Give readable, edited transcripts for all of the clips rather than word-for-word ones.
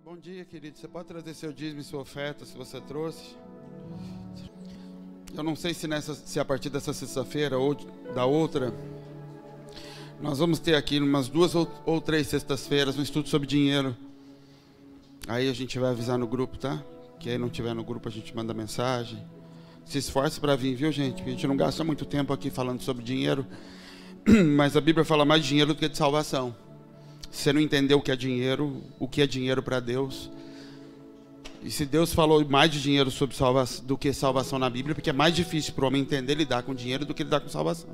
Bom dia, querido. Você pode trazer seu dízimo e sua oferta, se você trouxe. Eu não sei se a partir dessa sexta-feira ou da outra, nós vamos ter aqui umas 2 ou 3 sextas-feiras um estudo sobre dinheiro. Aí a gente vai avisar no grupo, tá? Quem não tiver no grupo, a gente manda mensagem. Se esforce para vir, viu, gente? Porque a gente não gasta muito tempo aqui falando sobre dinheiro, mas a Bíblia fala mais de dinheiro do que de salvação. Se você não entendeu o que é dinheiro para Deus, e se Deus falou mais de dinheiro do que salvação na Bíblia, porque é mais difícil para o homem entender lidar com dinheiro do que lidar com salvação.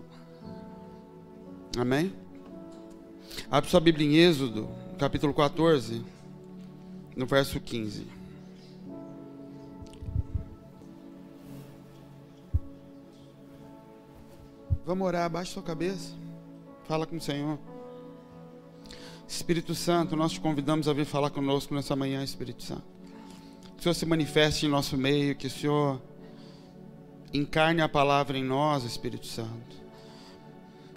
Amém? Abre sua Bíblia em Êxodo, capítulo 14, no verso 15. Vamos orar, abaixa sua cabeça, fala com o Senhor. Espírito Santo, nós te convidamos a vir falar conosco nessa manhã, Espírito Santo. Que o Senhor se manifeste em nosso meio, que o Senhor encarne a palavra em nós, Espírito Santo.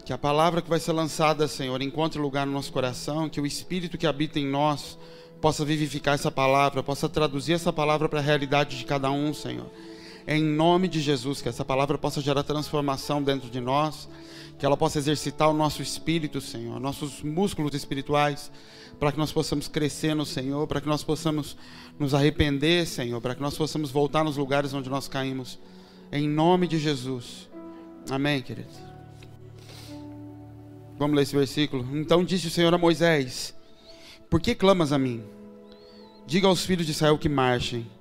Que a palavra que vai ser lançada, Senhor, encontre lugar no nosso coração, que o Espírito que habita em nós possa vivificar essa palavra, possa traduzir essa palavra para a realidade de cada um, Senhor. É em nome de Jesus, que essa palavra possa gerar transformação dentro de nós, que ela possa exercitar o nosso espírito, Senhor, nossos músculos espirituais, para que nós possamos crescer no Senhor, para que nós possamos nos arrepender, Senhor, para que nós possamos voltar nos lugares onde nós caímos. Em nome de Jesus. Amém, querido? Vamos ler esse versículo. Então disse o Senhor a Moisés: por que clamas a mim? Diga aos filhos de Israel que marchem.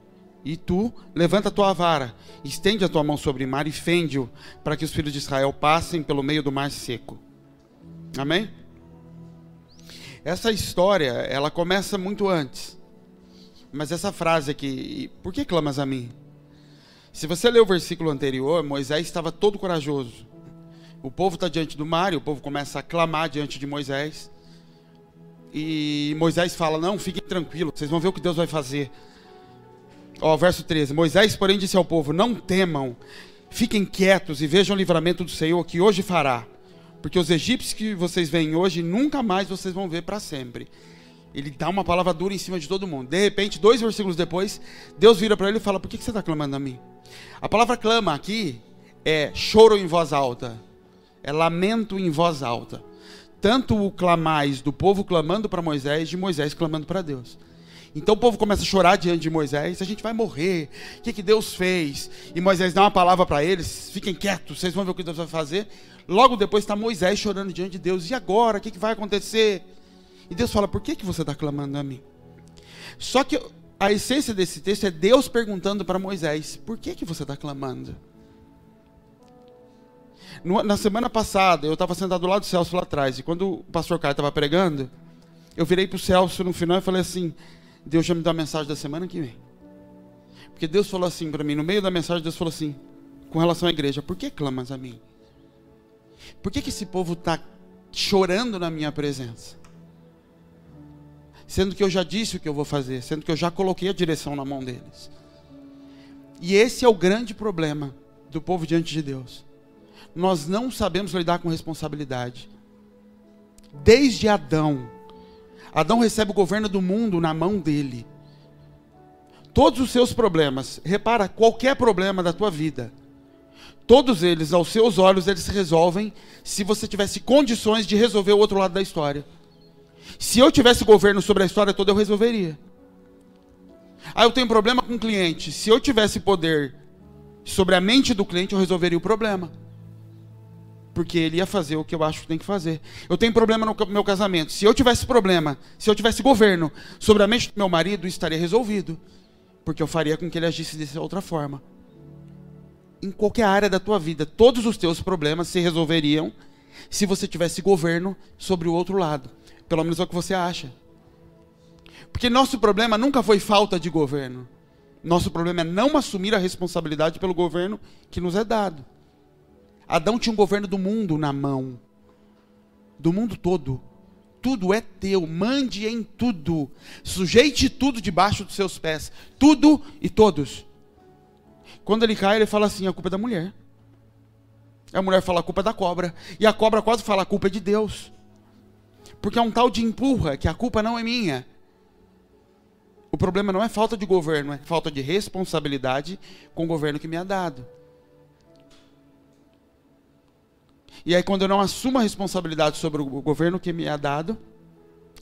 E tu, levanta a tua vara, estende a tua mão sobre o mar e fende-o, para que os filhos de Israel passem pelo meio do mar seco. Amém? Essa história, ela começa muito antes. Mas essa frase aqui, por que clamas a mim? Se você ler o versículo anterior, Moisés estava todo corajoso. O povo está diante do mar e o povo começa a clamar diante de Moisés. E Moisés fala: não, fiquem tranquilos, vocês vão ver o que Deus vai fazer. Verso 13, Moisés, porém, disse ao povo: não temam, fiquem quietos e vejam o livramento do Senhor que hoje fará, porque os egípcios que vocês veem hoje, nunca mais vocês vão ver para sempre. Ele dá uma palavra dura em cima de todo mundo. De repente, 2 versículos depois, Deus vira para ele e fala: por que você está clamando a mim? A palavra clama aqui é choro em voz alta, é lamento em voz alta. Tanto o clamais do povo clamando para Moisés, de Moisés clamando para Deus. Então o povo começa a chorar diante de Moisés: a gente vai morrer, o que Deus fez? E Moisés dá uma palavra para eles: fiquem quietos, vocês vão ver o que Deus vai fazer. Logo depois está Moisés chorando diante de Deus: e agora, o que vai acontecer? E Deus fala: por que você está clamando a mim? Só que a essência desse texto é Deus perguntando para Moisés: por que você está clamando? Na semana passada, eu estava sentado do lado do Celso lá atrás, e quando o pastor Caio estava pregando, eu virei para o Celso no final e falei assim: Deus já me deu a mensagem da semana que vem. Porque Deus falou assim para mim, no meio da mensagem, Deus falou assim, com relação à igreja: por que clamas a mim? Por que esse povo está chorando na minha presença? Sendo que eu já disse o que eu vou fazer, sendo que eu já coloquei a direção na mão deles. E esse é o grande problema do povo diante de Deus. Nós não sabemos lidar com responsabilidade. Desde Adão recebe o governo do mundo na mão dele. Todos os seus problemas, repara, qualquer problema da tua vida, todos eles, aos seus olhos, eles se resolvem se você tivesse condições de resolver o outro lado da história. Se eu tivesse governo sobre a história toda, eu resolveria. Eu tenho problema com o cliente. Se eu tivesse poder sobre a mente do cliente, eu resolveria o problema. Porque ele ia fazer o que eu acho que tem que fazer. Eu tenho problema no meu casamento. Se eu tivesse problema, se eu tivesse governo sobre a mente do meu marido, isso estaria resolvido. Porque eu faria com que ele agisse dessa outra forma. Em qualquer área da tua vida, todos os teus problemas se resolveriam se você tivesse governo sobre o outro lado. Pelo menos é o que você acha. Porque nosso problema nunca foi falta de governo. Nosso problema é não assumir a responsabilidade pelo governo que nos é dado. Adão tinha um governo do mundo na mão. Do mundo todo. Tudo é teu. Mande em tudo. Sujeite tudo debaixo dos seus pés. Tudo e todos. Quando ele cai, ele fala assim: a culpa é da mulher. A mulher fala: a culpa é da cobra. E a cobra quase fala: a culpa é de Deus. Porque é um tal de empurra, que a culpa não é minha. problema não é falta de governo, é falta de responsabilidade com o governo que me é dado. E aí quando eu não assumo a responsabilidade sobre o governo que me é dado,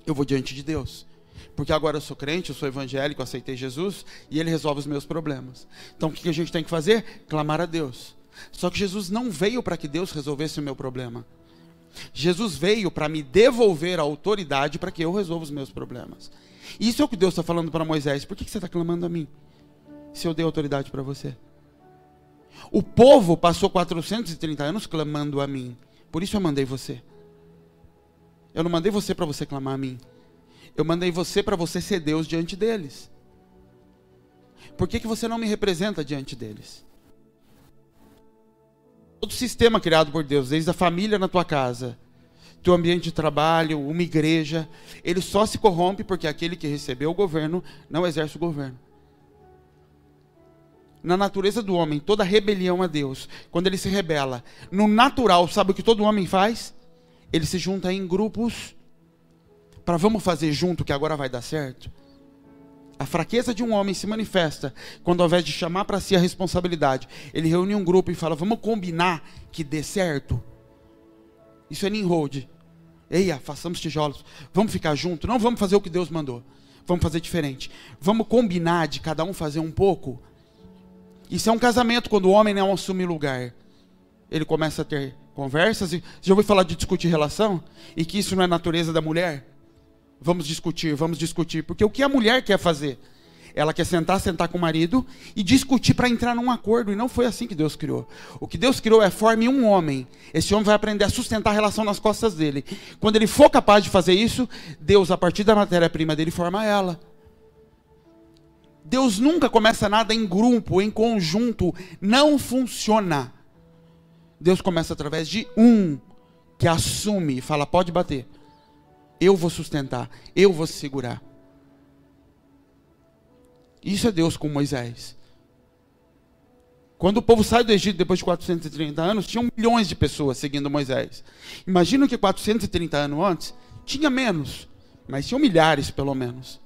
eu vou diante de Deus. Porque agora eu sou crente, eu sou evangélico, eu aceitei Jesus, e Ele resolve os meus problemas. Então o que a gente tem que fazer? Clamar a Deus. Só que Jesus não veio para que Deus resolvesse o meu problema. Jesus veio para me devolver a autoridade para que eu resolva os meus problemas. Isso é o que Deus está falando para Moisés. Por que você está clamando a mim, se eu dei autoridade para você? O povo passou 430 anos clamando a mim. Por isso eu mandei você. Eu não mandei você para você clamar a mim. Eu mandei você para você ser Deus diante deles. Por que você não me representa diante deles? Todo sistema criado por Deus, desde a família na tua casa, teu ambiente de trabalho, uma igreja, ele só se corrompe porque aquele que recebeu o governo não exerce o governo. Na natureza do homem, toda rebelião a Deus, quando ele se rebela, no natural, sabe o que todo homem faz? Ele se junta em grupos para vamos fazer junto que agora vai dar certo. A fraqueza de um homem se manifesta quando, ao invés de chamar para si a responsabilidade, ele reúne um grupo e fala, vamos combinar que dê certo. Isso é Nimrod. Eia, façamos tijolos. Vamos ficar juntos? Não vamos fazer o que Deus mandou. Vamos fazer diferente. Vamos combinar de cada um fazer um pouco. Isso é um casamento quando o homem não assume lugar. Ele começa a ter conversas. Já ouviu falar de discutir relação? E que isso não é natureza da mulher? Vamos discutir. Porque o que a mulher quer fazer? Ela quer sentar com o marido e discutir para entrar num acordo. E não foi assim que Deus criou. O que Deus criou é forme um homem. Esse homem vai aprender a sustentar a relação nas costas dele. Quando ele for capaz de fazer isso, Deus, a partir da matéria-prima dele, forma ela. Deus nunca começa nada em grupo, em conjunto. Não funciona. Deus começa através de um que assume e fala, pode bater. Eu vou sustentar, eu vou segurar. Isso é Deus com Moisés. Quando o povo sai do Egito depois de 430 anos, tinham milhões de pessoas seguindo Moisés. Imagina que 430 anos antes, tinha menos, mas tinham milhares pelo menos.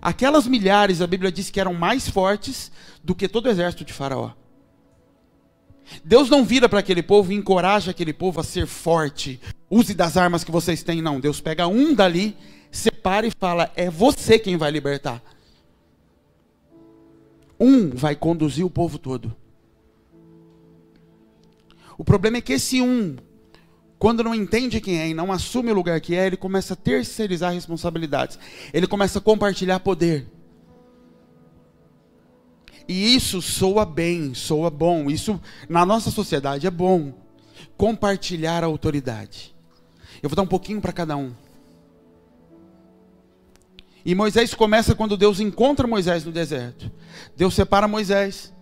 Aquelas milhares, a Bíblia diz que eram mais fortes do que todo o exército de Faraó. Deus não vira para aquele povo e encoraja aquele povo a ser forte. Use das armas que vocês têm, não. Deus pega um dali, separa e fala, é você quem vai libertar. Um vai conduzir o povo todo. O problema é que esse um, quando não entende quem é e não assume o lugar que é, ele começa a terceirizar responsabilidades. Ele começa a compartilhar poder. E isso soa bem, soa bom. Isso na nossa sociedade é bom. Compartilhar a autoridade. Eu vou dar um pouquinho para cada um. E Moisés começa quando Deus encontra Moisés no deserto. Deus separa Moisés.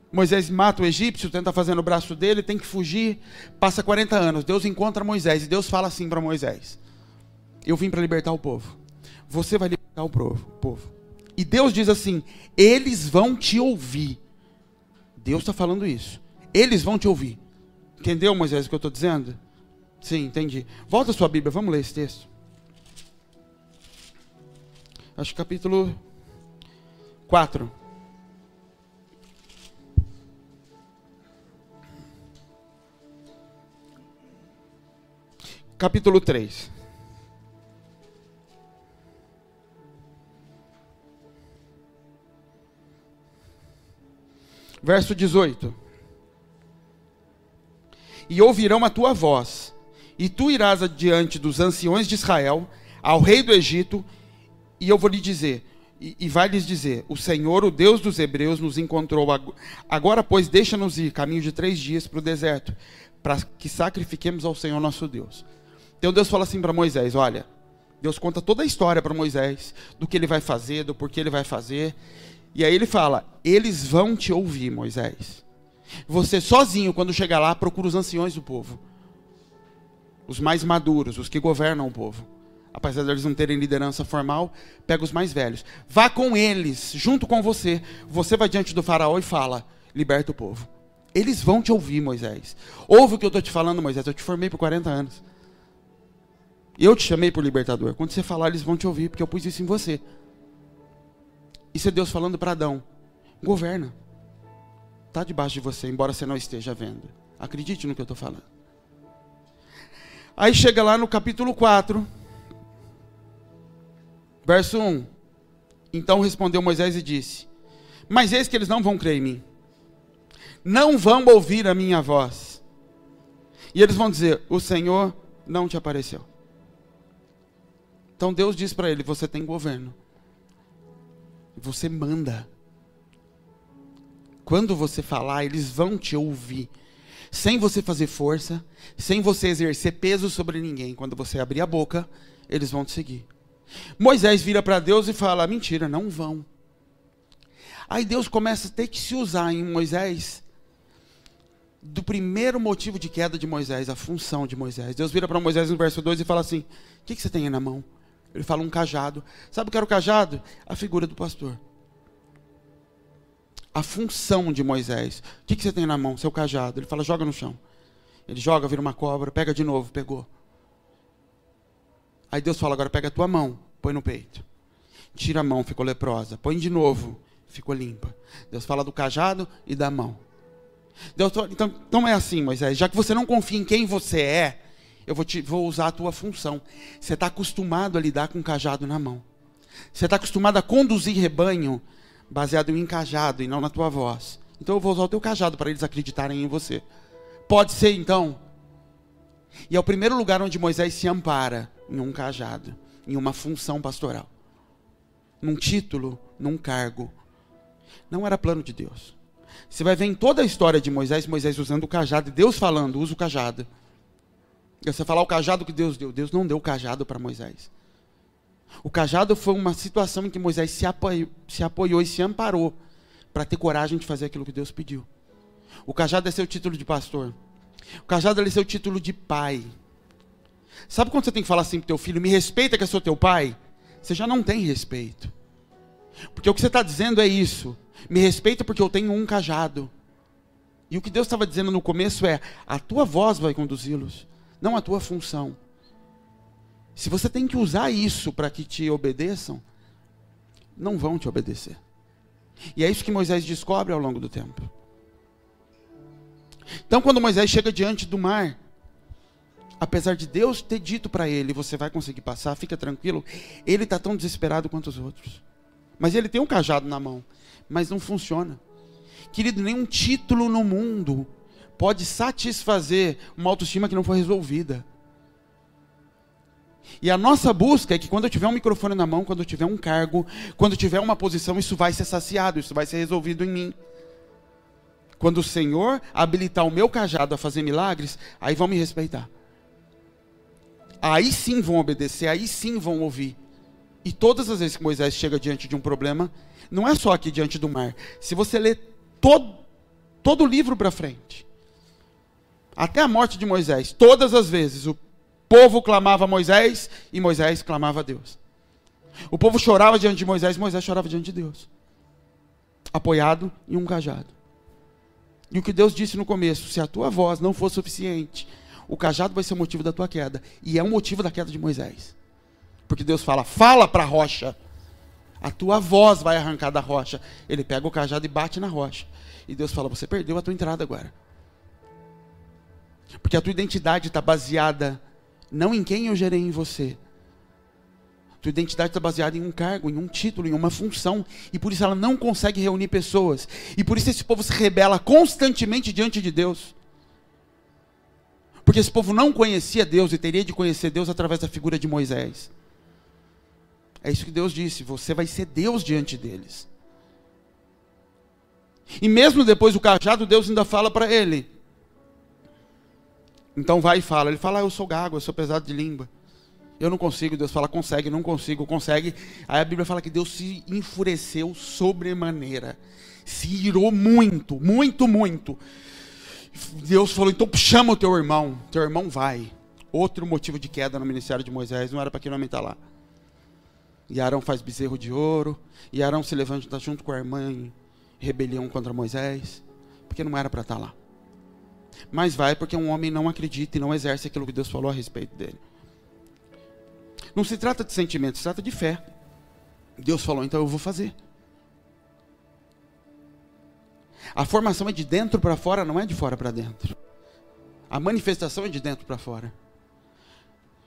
Moisés mata o egípcio, tenta fazer no braço dele, tem que fugir. Passa 40 anos, Deus encontra Moisés. E Deus fala assim para Moisés, eu vim para libertar o povo. Você vai libertar o povo. E Deus diz assim, eles vão te ouvir. Deus está falando isso. Eles vão te ouvir. Entendeu, Moisés, o que eu estou dizendo? Sim, entendi. Volta a sua Bíblia, vamos ler esse texto. Acho que capítulo 4. Capítulo 3. Verso 18. E ouvirão a tua voz, e tu irás adiante dos anciões de Israel, ao rei do Egito, e eu vou lhe dizer, e vai lhes dizer, o Senhor, o Deus dos hebreus, nos encontrou. Agora, pois, deixa-nos ir, caminho de 3 dias para o deserto, para que sacrifiquemos ao Senhor nosso Deus. Então Deus fala assim para Moisés, olha, Deus conta toda a história para Moisés, do que ele vai fazer, do porquê ele vai fazer. E aí ele fala, eles vão te ouvir, Moisés. Você sozinho, quando chegar lá, procura os anciões do povo. Os mais maduros, os que governam o povo. Apesar de eles não terem liderança formal, pega os mais velhos. Vá com eles, junto com você. Você vai diante do faraó e fala, liberta o povo. Eles vão te ouvir, Moisés. Ouve o que eu estou te falando, Moisés. Eu te formei por 40 anos. Eu te chamei por libertador. Quando você falar, eles vão te ouvir, porque eu pus isso em você. Isso é Deus falando para Adão. Governa. Está debaixo de você, embora você não esteja vendo. Acredite no que eu estou falando. Aí chega lá no capítulo 4, verso 1. Então respondeu Moisés e disse: mas eis que eles não vão crer em mim. Não vão ouvir a minha voz. E eles vão dizer: o Senhor não te apareceu. Então Deus diz para ele: você tem governo. Você manda. Quando você falar, eles vão te ouvir. Sem você fazer força, sem você exercer peso sobre ninguém. Quando você abrir a boca, eles vão te seguir. Moisés vira para Deus e fala: mentira, não vão. Aí Deus começa a ter que se usar em Moisés do primeiro motivo de queda de Moisés, a função de Moisés. Deus vira para Moisés no verso 2 e fala assim: o que você tem aí na mão? Ele fala: um cajado. Sabe o que era o cajado? A figura do pastor. A função de Moisés. O que você tem na mão? Seu cajado. Ele fala: joga no chão. Ele joga, vira uma cobra, pega de novo, pegou. Aí Deus fala: agora pega a tua mão, põe no peito. Tira a mão, ficou leprosa. Põe de novo, ficou limpa. Deus fala do cajado e da mão. Deus, então é assim, Moisés, já que você não confia em quem você é, eu vou usar a tua função. Você está acostumado a lidar com o cajado na mão. Você está acostumado a conduzir rebanho baseado em cajado e não na tua voz. Então eu vou usar o teu cajado para eles acreditarem em você. Pode ser então? E é o primeiro lugar onde Moisés se ampara, em um cajado, em uma função pastoral. Num título, num cargo. Não era plano de Deus. Você vai ver em toda a história de Moisés, Moisés usando o cajado, e Deus falando: usa o cajado. E você falar o cajado que Deus deu. Deus não deu o cajado para Moisés. O cajado foi uma situação em que Moisés se apoiou e se amparou para ter coragem de fazer aquilo que Deus pediu. O cajado é seu título de pastor. O cajado é seu título de pai. Sabe quando você tem que falar assim para o teu filho: me respeita que eu sou teu pai? Você já não tem respeito. Porque o que você está dizendo é isso: me respeita porque eu tenho um cajado. E o que Deus estava dizendo no começo é: a tua voz vai conduzi-los, não a tua função. Se você tem que usar isso para que te obedeçam, não vão te obedecer. E é isso que Moisés descobre ao longo do tempo. Então quando Moisés chega diante do mar, apesar de Deus ter dito para ele: você vai conseguir passar, fica tranquilo, ele está tão desesperado quanto os outros. Mas ele tem um cajado na mão, mas não funciona. Querido, nenhum título no mundo pode satisfazer uma autoestima que não foi resolvida. E a nossa busca é que quando eu tiver um microfone na mão, quando eu tiver um cargo, quando eu tiver uma posição, isso vai ser saciado, isso vai ser resolvido em mim. Quando o Senhor habilitar o meu cajado a fazer milagres, aí vão me respeitar. Aí sim vão obedecer, aí sim vão ouvir. E todas as vezes que Moisés chega diante de um problema, não é só aqui diante do mar. Se você ler todo o livro para frente, até a morte de Moisés, todas as vezes o povo clamava a Moisés e Moisés clamava a Deus. O povo chorava diante de Moisés, Moisés chorava diante de Deus. Apoiado em um cajado. E o que Deus disse no começo: se a tua voz não for suficiente, o cajado vai ser o motivo da tua queda. E é o motivo da queda de Moisés. Porque Deus fala para a rocha. A tua voz vai arrancar da rocha. Ele pega o cajado e bate na rocha. E Deus fala: você perdeu a tua entrada agora. Porque a tua identidade está baseada não em quem eu gerei em você. A tua identidade está baseada em um cargo, em um título, em uma função. E por isso ela não consegue reunir pessoas. E por isso esse povo se rebela constantemente diante de Deus. Porque esse povo não conhecia Deus e teria de conhecer Deus através da figura de Moisés. É isso que Deus disse: você vai ser Deus diante deles. E mesmo depois do cajado, Deus ainda fala para ele. Então vai e fala. Ele fala: eu sou gago, eu sou pesado de língua. Eu não consigo. Deus fala: consegue, não consigo, consegue. Aí a Bíblia fala que Deus se enfureceu sobremaneira. Se irou muito, muito, muito. Deus falou: então chama o teu irmão. Teu irmão vai. Outro motivo de queda no ministério de Moisés. Não era para aquele homem estar lá. E Arão faz bezerro de ouro. E Arão se levanta junto com a irmã em rebelião contra Moisés. Porque não era para estar lá. Mas vai porque um homem não acredita e não exerce aquilo que Deus falou a respeito dele. Não se trata de sentimento, se trata de fé. Deus falou, então eu vou fazer. A formação é de dentro para fora, não é de fora para dentro. A manifestação é de dentro para fora.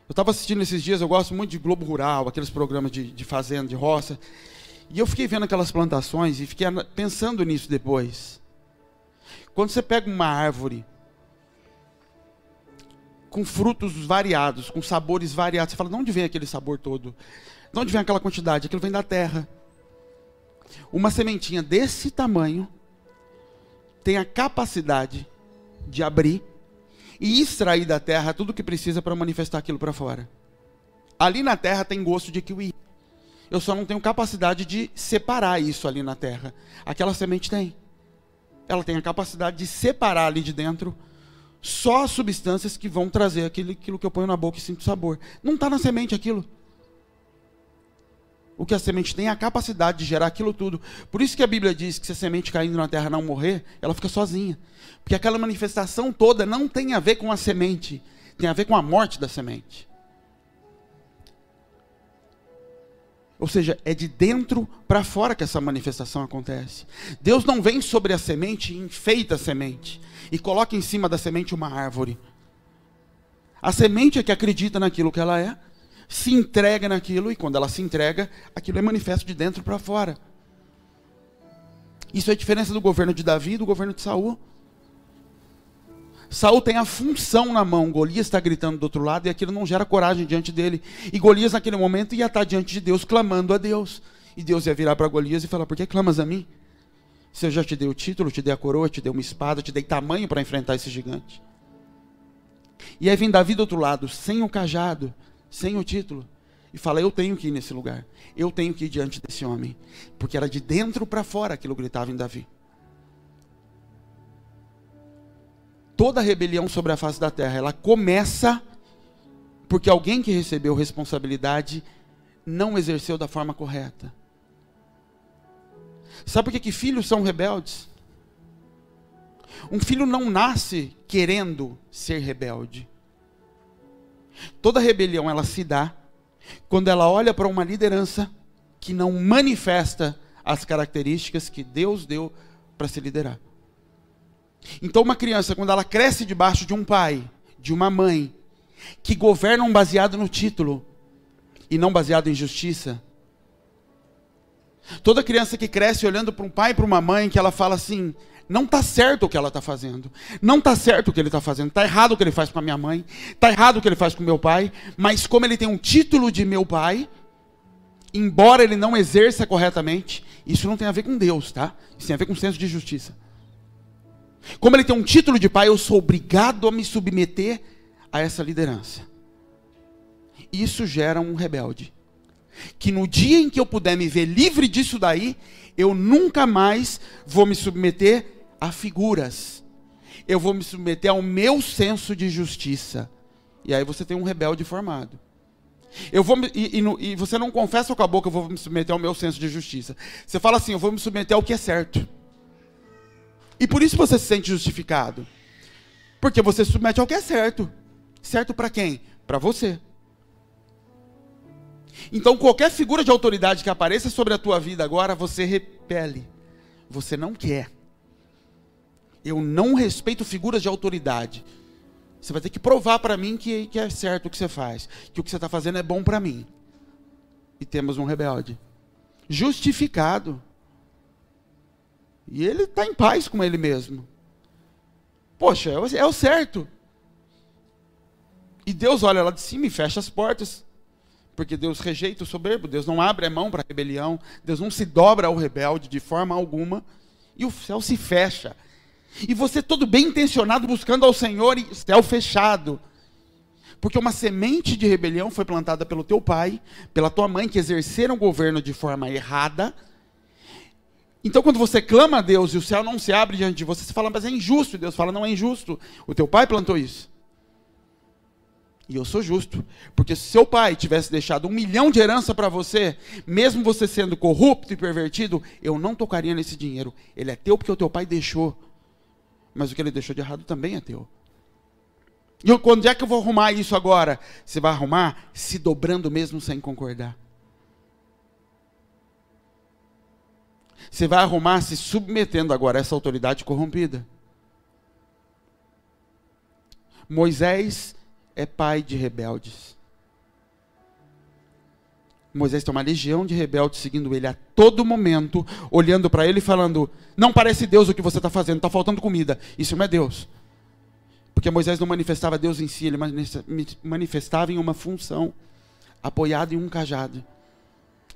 Eu estava assistindo esses dias, eu gosto muito de Globo Rural, aqueles programas de fazenda, de roça. E eu fiquei vendo aquelas plantações e fiquei pensando nisso depois. Quando você pega uma árvore com frutos variados, com sabores variados, você fala, de onde vem aquele sabor todo? De onde vem aquela quantidade? Aquilo vem da terra. Uma sementinha desse tamanho tem a capacidade de abrir e extrair da terra tudo o que precisa para manifestar aquilo para fora. Ali na terra tem gosto de kiwi. Eu só não tenho capacidade de separar isso ali na terra. Aquela semente tem. Ela tem a capacidade de separar ali de dentro só as substâncias que vão trazer aquilo que eu ponho na boca e sinto sabor. Não está na semente aquilo. O que a semente tem é a capacidade de gerar aquilo tudo. Por isso que a Bíblia diz que se a semente caindo na terra não morrer, ela fica sozinha. Porque aquela manifestação toda não tem a ver com a semente, tem a ver com a morte da semente. Ou seja, é de dentro para fora que essa manifestação acontece. Deus não vem sobre a semente e enfeita a semente e coloca em cima da semente uma árvore. A semente é que acredita naquilo que ela é, se entrega naquilo, e quando ela se entrega, aquilo é manifesto de dentro para fora. Isso é a diferença do governo de Davi e do governo de Saul. Saul tem a função na mão, Golias está gritando do outro lado, e aquilo não gera coragem diante dele. E Golias naquele momento ia estar diante de Deus, clamando a Deus. E Deus ia virar para Golias e falar, por que clamas a mim? Se eu já te dei o título, te dei a coroa, te dei uma espada, te dei tamanho para enfrentar esse gigante. E aí vem Davi do outro lado, sem o cajado, sem o título, e fala, eu tenho que ir nesse lugar, eu tenho que ir diante desse homem, porque era de dentro para fora aquilo que gritava em Davi. Toda rebelião sobre a face da terra, ela começa porque alguém que recebeu responsabilidade não exerceu da forma correta. Sabe por que filhos são rebeldes? Um filho não nasce querendo ser rebelde. Toda rebelião ela se dá quando ela olha para uma liderança que não manifesta as características que Deus deu para se liderar. Então uma criança, quando ela cresce debaixo de um pai, de uma mãe, que governam baseado no título e não baseado em justiça. Toda criança que cresce olhando para um pai e para uma mãe, que ela fala assim, não está certo o que ela está fazendo, não está certo o que ele está fazendo, está errado o que ele faz com a minha mãe, está errado o que ele faz com o meu pai, mas como ele tem um título de meu pai, embora ele não exerça corretamente, isso não tem a ver com Deus, tá? Isso tem a ver com o senso de justiça. Como ele tem um título de pai, eu sou obrigado a me submeter a essa liderança. Isso gera um rebelde. Que no dia em que eu puder me ver livre disso daí, eu nunca mais vou me submeter a figuras. Eu vou me submeter ao meu senso de justiça. E aí você tem um rebelde formado. E você não confessa com a boca, eu vou me submeter ao meu senso de justiça. Você fala assim, eu vou me submeter ao que é certo. E por isso você se sente justificado. Porque você se submete ao que é certo. Certo para quem? Para você. Então qualquer figura de autoridade que apareça sobre a tua vida agora, você repele. Você não quer. Eu não respeito figuras de autoridade. Você vai ter que provar para mim que é certo o que você faz. Que o que você está fazendo é bom para mim. E temos um rebelde. Justificado. E ele está em paz com ele mesmo. Poxa, é o certo. E Deus olha lá de cima e fecha as portas. Porque Deus rejeita o soberbo. Deus não abre a mão para a rebelião. Deus não se dobra ao rebelde de forma alguma. E o céu se fecha. E você todo bem intencionado buscando ao Senhor e o céu fechado. Porque uma semente de rebelião foi plantada pelo teu pai, pela tua mãe, que exerceram o governo de forma errada. Então quando você clama a Deus e o céu não se abre diante de você, você fala, mas é injusto. E Deus fala, não é injusto. O teu pai plantou isso. E eu sou justo. Porque se seu pai tivesse deixado 1 milhão de herança para você, mesmo você sendo corrupto e pervertido, eu não tocaria nesse dinheiro. Ele é teu porque o teu pai deixou. Mas o que ele deixou de errado também é teu. E quando é que eu vou arrumar isso agora? Você vai arrumar se dobrando mesmo sem concordar. Você vai arrumar se submetendo agora a essa autoridade corrompida. Moisés é pai de rebeldes. Moisés tem uma legião de rebeldes seguindo ele a todo momento, olhando para ele e falando: não parece Deus o que você está fazendo, está faltando comida. Isso não é Deus. Porque Moisés não manifestava Deus em si, ele manifestava em uma função, apoiado em um cajado.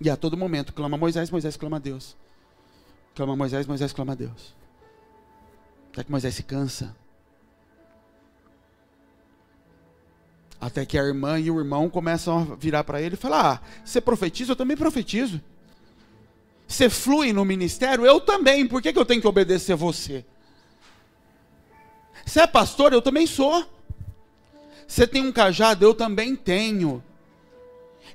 E a todo momento clama Moisés, Moisés clama a Deus. Clama Moisés, Moisés clama a Deus. Até que Moisés se cansa. Até que a irmã e o irmão começam a virar para ele e falar: você profetiza? Eu também profetizo. Você flui no ministério? Eu também. Por que eu tenho que obedecer você? Você é pastor? Eu também sou. Você tem um cajado? Eu também tenho.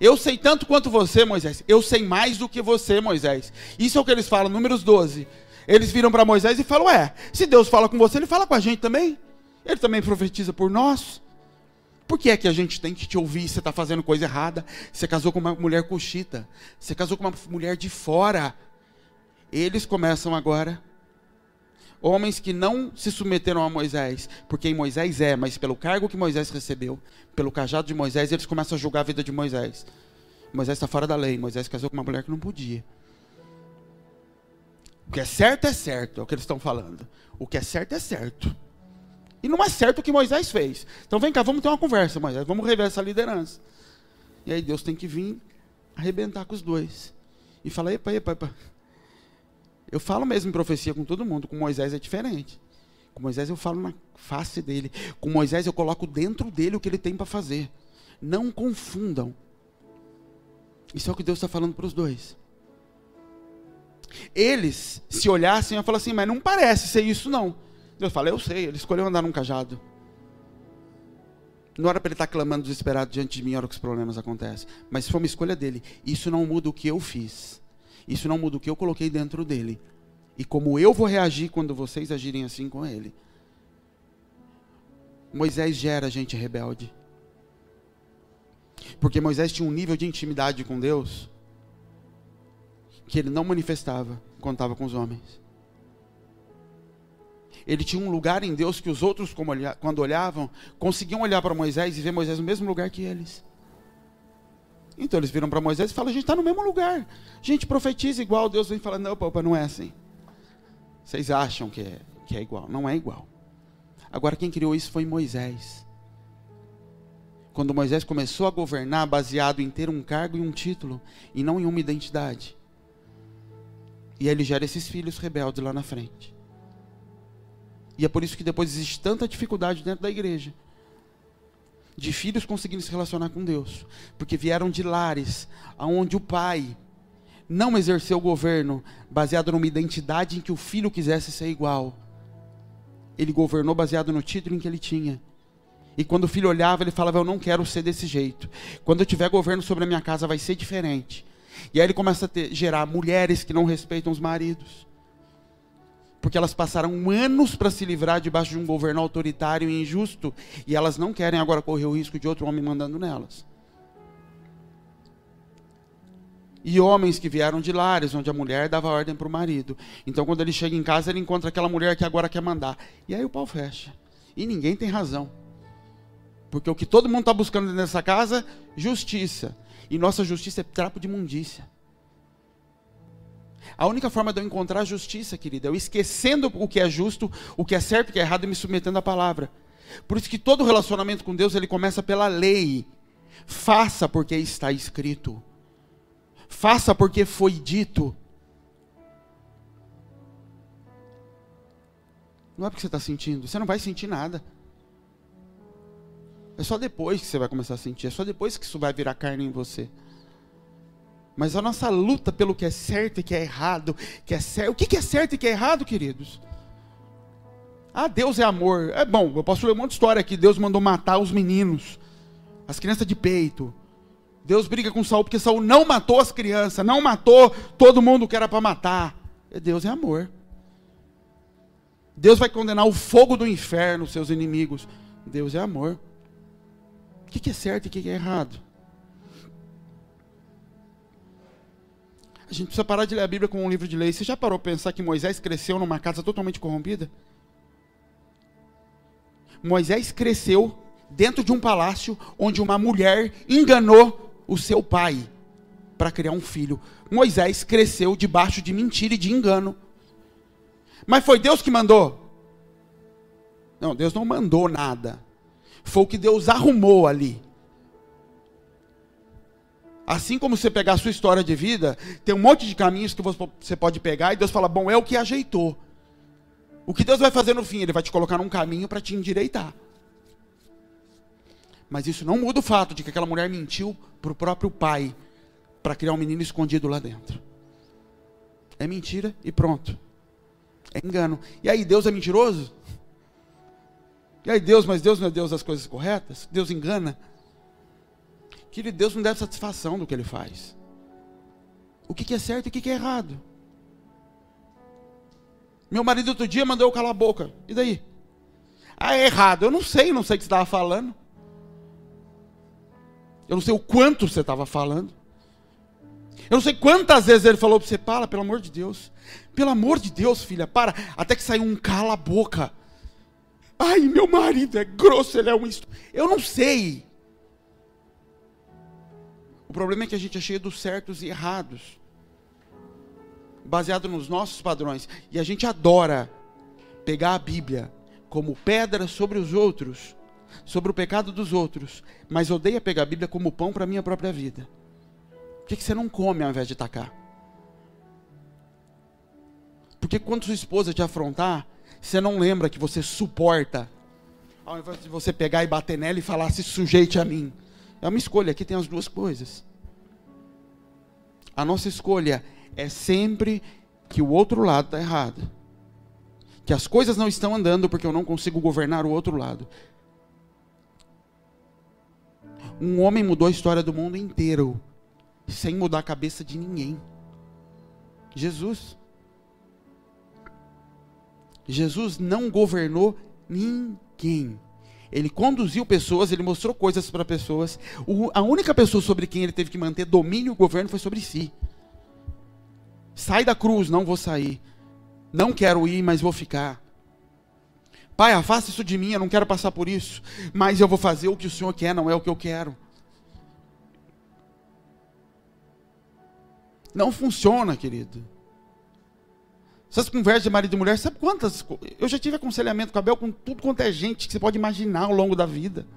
Eu sei tanto quanto você, Moisés. Eu sei mais do que você, Moisés. Isso é o que eles falam, Números 12. Eles viram para Moisés e falam: se Deus fala com você, ele fala com a gente também. Ele também profetiza por nós. Por que é que a gente tem que te ouvir? Você está fazendo coisa errada. Você casou com uma mulher cuxita. Você casou com uma mulher de fora. Eles começam agora. Homens que não se submeteram a Moisés, porque em Moisés mas pelo cargo que Moisés recebeu, pelo cajado de Moisés, eles começam a julgar a vida de Moisés. Moisés está fora da lei. Moisés casou com uma mulher que não podia. O que é certo, é o que eles estão falando. O que é certo. E não é certo o que Moisés fez. Então vem cá, vamos ter uma conversa, Moisés. Vamos rever essa liderança. E aí Deus tem que vir arrebentar com os dois. E fala: epa. Eu falo mesmo em profecia com todo mundo. Com Moisés é diferente. Com Moisés eu falo na face dele. Com Moisés eu coloco dentro dele o que ele tem para fazer. Não confundam. Isso é o que Deus está falando para os dois. Eles se olhassem e falam assim: mas não parece ser isso não. Deus fala: eu sei, ele escolheu andar num cajado. Não era para ele estar clamando desesperado diante de mim, na hora que os problemas acontecem. Mas foi uma escolha dele. Isso não muda o que eu fiz. Isso não muda o que eu coloquei dentro dele. E como eu vou reagir quando vocês agirem assim com ele. Moisés gera gente rebelde. Porque Moisés tinha um nível de intimidade com Deus que ele não manifestava quando estava com os homens. Ele tinha um lugar em Deus que os outros, quando olhavam, conseguiam olhar para Moisés e ver Moisés no mesmo lugar que eles. Então eles viram para Moisés e falam: a gente está no mesmo lugar. A gente profetiza igual. Deus vem e fala: não, papai, não é assim. Vocês acham que é igual. Não é igual. Agora quem criou isso foi Moisés. Quando Moisés começou a governar baseado em ter um cargo e um título, e não em uma identidade. E aí ele gera esses filhos rebeldes lá na frente. E é por isso que depois existe tanta dificuldade dentro da igreja. De filhos conseguindo se relacionar com Deus. Porque vieram de lares onde o pai não exerceu o governo baseado numa identidade em que o filho quisesse ser igual. Ele governou baseado no título em que ele tinha. E quando o filho olhava, ele falava: eu não quero ser desse jeito. Quando eu tiver governo sobre a minha casa, vai ser diferente. E aí ele começa a gerar mulheres que não respeitam os maridos. Porque elas passaram anos para se livrar debaixo de um governo autoritário e injusto, e elas não querem agora correr o risco de outro homem mandando nelas. E homens que vieram de lares, onde a mulher dava ordem para o marido. Então quando ele chega em casa, ele encontra aquela mulher que agora quer mandar. E aí o pau fecha. E ninguém tem razão. Porque o que todo mundo está buscando nessa casa, justiça. E nossa justiça é trapo de imundícia. A única forma de eu encontrar justiça, querida, é eu esquecendo o que é justo, o que é certo, o que é errado, e me submetendo à palavra. Por isso que todo relacionamento com Deus, ele começa pela lei. Faça porque está escrito. Faça porque foi dito. Não é porque você está sentindo, você não vai sentir nada. É só depois que você vai começar a sentir, é só depois que isso vai virar carne em você. Mas a nossa luta pelo que é certo e que é errado, que é certo. O que é certo e que é errado, queridos? Deus é amor. É bom, eu posso ler um monte de história aqui. Deus mandou matar os meninos, as crianças de peito. Deus briga com Saul porque Saul não matou as crianças, não matou todo mundo que era para matar. Deus é amor. Deus vai condenar o fogo do inferno, seus inimigos. Deus é amor. O que é certo e o que é errado? A gente precisa parar de ler a Bíblia como um livro de lei. Você já parou para pensar que Moisés cresceu numa casa totalmente corrompida? Moisés cresceu dentro de um palácio onde uma mulher enganou o seu pai para criar um filho. Moisés cresceu debaixo de mentira e de engano. Mas foi Deus que mandou? Não, Deus não mandou nada. Foi o que Deus arrumou ali. Assim como você pegar a sua história de vida, tem um monte de caminhos que você pode pegar e Deus fala, bom, é o que ajeitou. O que Deus vai fazer no fim? Ele vai te colocar num caminho para te endireitar. Mas isso não muda o fato de que aquela mulher mentiu para o próprio pai, para criar um menino escondido lá dentro. É mentira e pronto. É engano. E aí, Deus é mentiroso? E aí, mas Deus não é Deus das coisas corretas? Deus engana? Querido, Deus não deve satisfação do que Ele faz. O que é certo e o que é errado? Meu marido outro dia mandou eu calar a boca. E daí? Ah, é errado. Eu não sei o que você estava falando. Eu não sei o quanto você estava falando. Eu não sei quantas vezes ele falou para você, para, pelo amor de Deus. Pelo amor de Deus, filha, para. Até que saiu um cala a boca. Ai, meu marido é grosso, ele é um... Eu não sei. O problema é que a gente é cheio dos certos e errados. Baseado nos nossos padrões. E a gente adora pegar a Bíblia como pedra sobre os outros, sobre o pecado dos outros, mas odeia pegar a Bíblia como pão para a minha própria vida. Por que você não come ao invés de tacar? Porque quando sua esposa te afrontar, você não lembra que você suporta, ao invés de você pegar e bater nela e falar, se sujeite a mim. É uma escolha, aqui tem as duas coisas. A nossa escolha é sempre que o outro lado está errado. Que as coisas não estão andando porque eu não consigo governar o outro lado. Um homem mudou a história do mundo inteiro, sem mudar a cabeça de ninguém. Jesus. Jesus não governou ninguém. Ele conduziu pessoas, ele mostrou coisas para pessoas. A única pessoa sobre quem ele teve que manter domínio e governo foi sobre si. Sai da cruz, não vou sair. Não quero ir, mas vou ficar. Pai, afasta isso de mim, eu não quero passar por isso. Mas eu vou fazer o que o Senhor quer, não é o que eu quero. Não funciona, querido. Essas conversas de marido e mulher, sabe quantas? Eu já tive aconselhamento com a Bel com tudo quanto é gente que você pode imaginar ao longo da vida.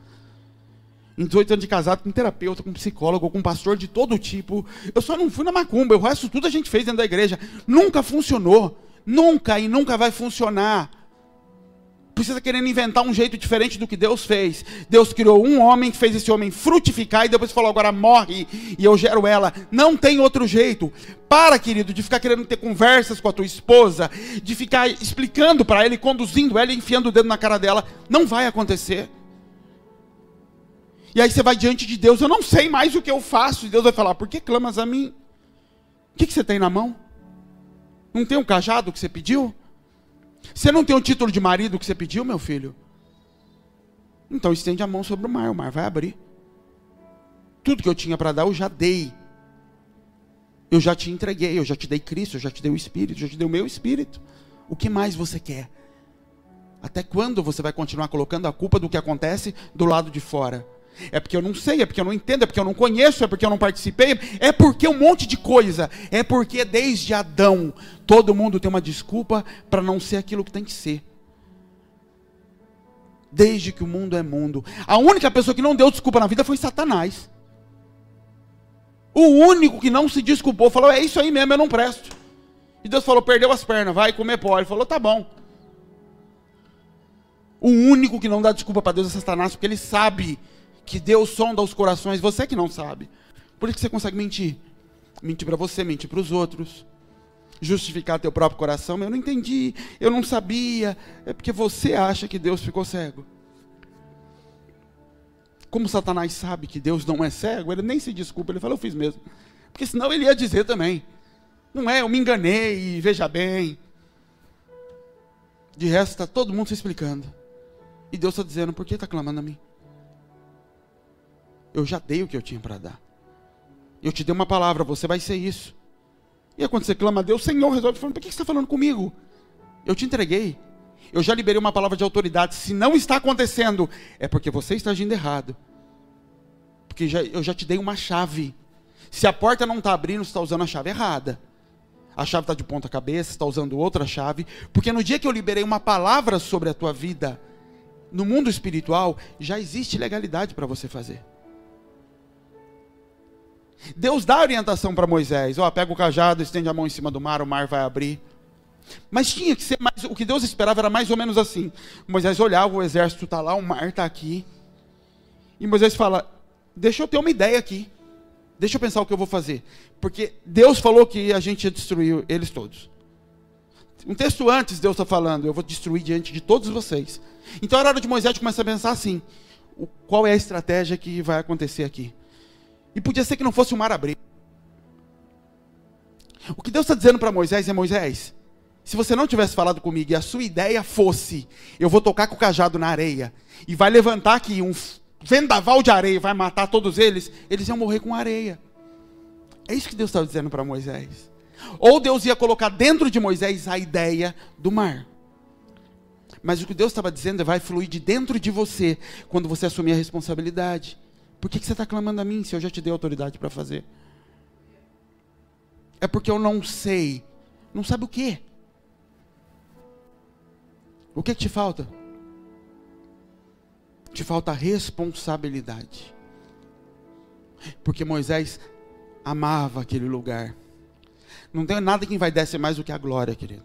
Em 18 anos de casado, com terapeuta, com psicólogo, com pastor de todo tipo. Eu só não fui na macumba, o resto tudo a gente fez dentro da igreja. Nunca funcionou. Nunca e nunca vai funcionar. Precisa querendo inventar um jeito diferente do que Deus fez. Deus criou um homem, que fez esse homem frutificar e depois falou, agora morre e eu gero ela. Não tem outro jeito. Para, querido, de ficar querendo ter conversas com a tua esposa, de ficar explicando para ela, conduzindo ela e enfiando o dedo na cara dela. Não vai acontecer. E aí você vai diante de Deus, eu não sei mais o que eu faço. E Deus vai falar, por que clamas a mim? O que você tem na mão? Não tem um cajado que você pediu? Você não tem o título de marido que você pediu, meu filho? Então estende a mão sobre o mar vai abrir. Tudo que eu tinha para dar, eu já dei. Eu já te entreguei, eu já te dei Cristo, eu já te dei o Espírito, eu já te dei o meu Espírito. O que mais você quer? Até quando você vai continuar colocando a culpa do que acontece do lado de fora? É porque eu não sei, é porque eu não entendo, é porque eu não conheço, é porque eu não participei, é porque um monte de coisa, é porque desde Adão, todo mundo tem uma desculpa para não ser aquilo que tem que ser. Desde que o mundo é mundo. A única pessoa que não deu desculpa na vida foi Satanás. O único que não se desculpou, falou, é isso aí mesmo, eu não presto. E Deus falou, perdeu as pernas, vai comer pó. Ele falou, tá bom. O único que não dá desculpa para Deus é Satanás, porque ele sabe que Deus sonda os corações, você que não sabe. Por isso que você consegue mentir. Mentir para você, mentir para os outros. Justificar teu próprio coração. Eu não entendi, eu não sabia. É porque você acha que Deus ficou cego. Como Satanás sabe que Deus não é cego, ele nem se desculpa, ele fala, eu fiz mesmo. Porque senão ele ia dizer também. Não é, eu me enganei, veja bem. De resto está todo mundo se explicando. E Deus está dizendo, por que está clamando a mim? Eu já dei o que eu tinha para dar. Eu te dei uma palavra, você vai ser isso. E aí quando você clama a Deus, o Senhor resolve falando, por que você está falando comigo? Eu te entreguei. Eu já liberei uma palavra de autoridade. Se não está acontecendo, é porque você está agindo errado. Porque eu já te dei uma chave. Se a porta não está abrindo, você está usando a chave errada. A chave está de ponta cabeça, você está usando outra chave. Porque no dia que eu liberei uma palavra sobre a tua vida, no mundo espiritual, já existe legalidade para você fazer. Deus dá orientação para Moisés. Pega o cajado, estende a mão em cima do mar, o mar vai abrir. Mas tinha que ser mais, o que Deus esperava era mais ou menos assim. Moisés olhava, o exército está lá, o mar está aqui. E Moisés fala, deixa eu ter uma ideia aqui. Deixa eu pensar o que eu vou fazer. Porque Deus falou que a gente ia destruir eles todos. Um texto antes Deus está falando, eu vou destruir diante de todos vocês. Então era hora de Moisés começar a pensar assim, qual é a estratégia que vai acontecer aqui? E podia ser que não fosse o mar abrir. O que Deus está dizendo para Moisés é, Moisés, se você não tivesse falado comigo e a sua ideia fosse, eu vou tocar com o cajado na areia, e vai levantar aqui um vendaval de areia, vai matar todos eles, eles iam morrer com areia. É isso que Deus estava dizendo para Moisés. Ou Deus ia colocar dentro de Moisés a ideia do mar. Mas o que Deus estava dizendo é, vai fluir de dentro de você, quando você assumir a responsabilidade. Por que você está clamando a mim, se eu já te dei autoridade para fazer? É porque eu não sei. Não sabe o quê? O que te falta? Te falta responsabilidade. Porque Moisés amava aquele lugar. Não tem nada que envaidece mais do que a glória, querido.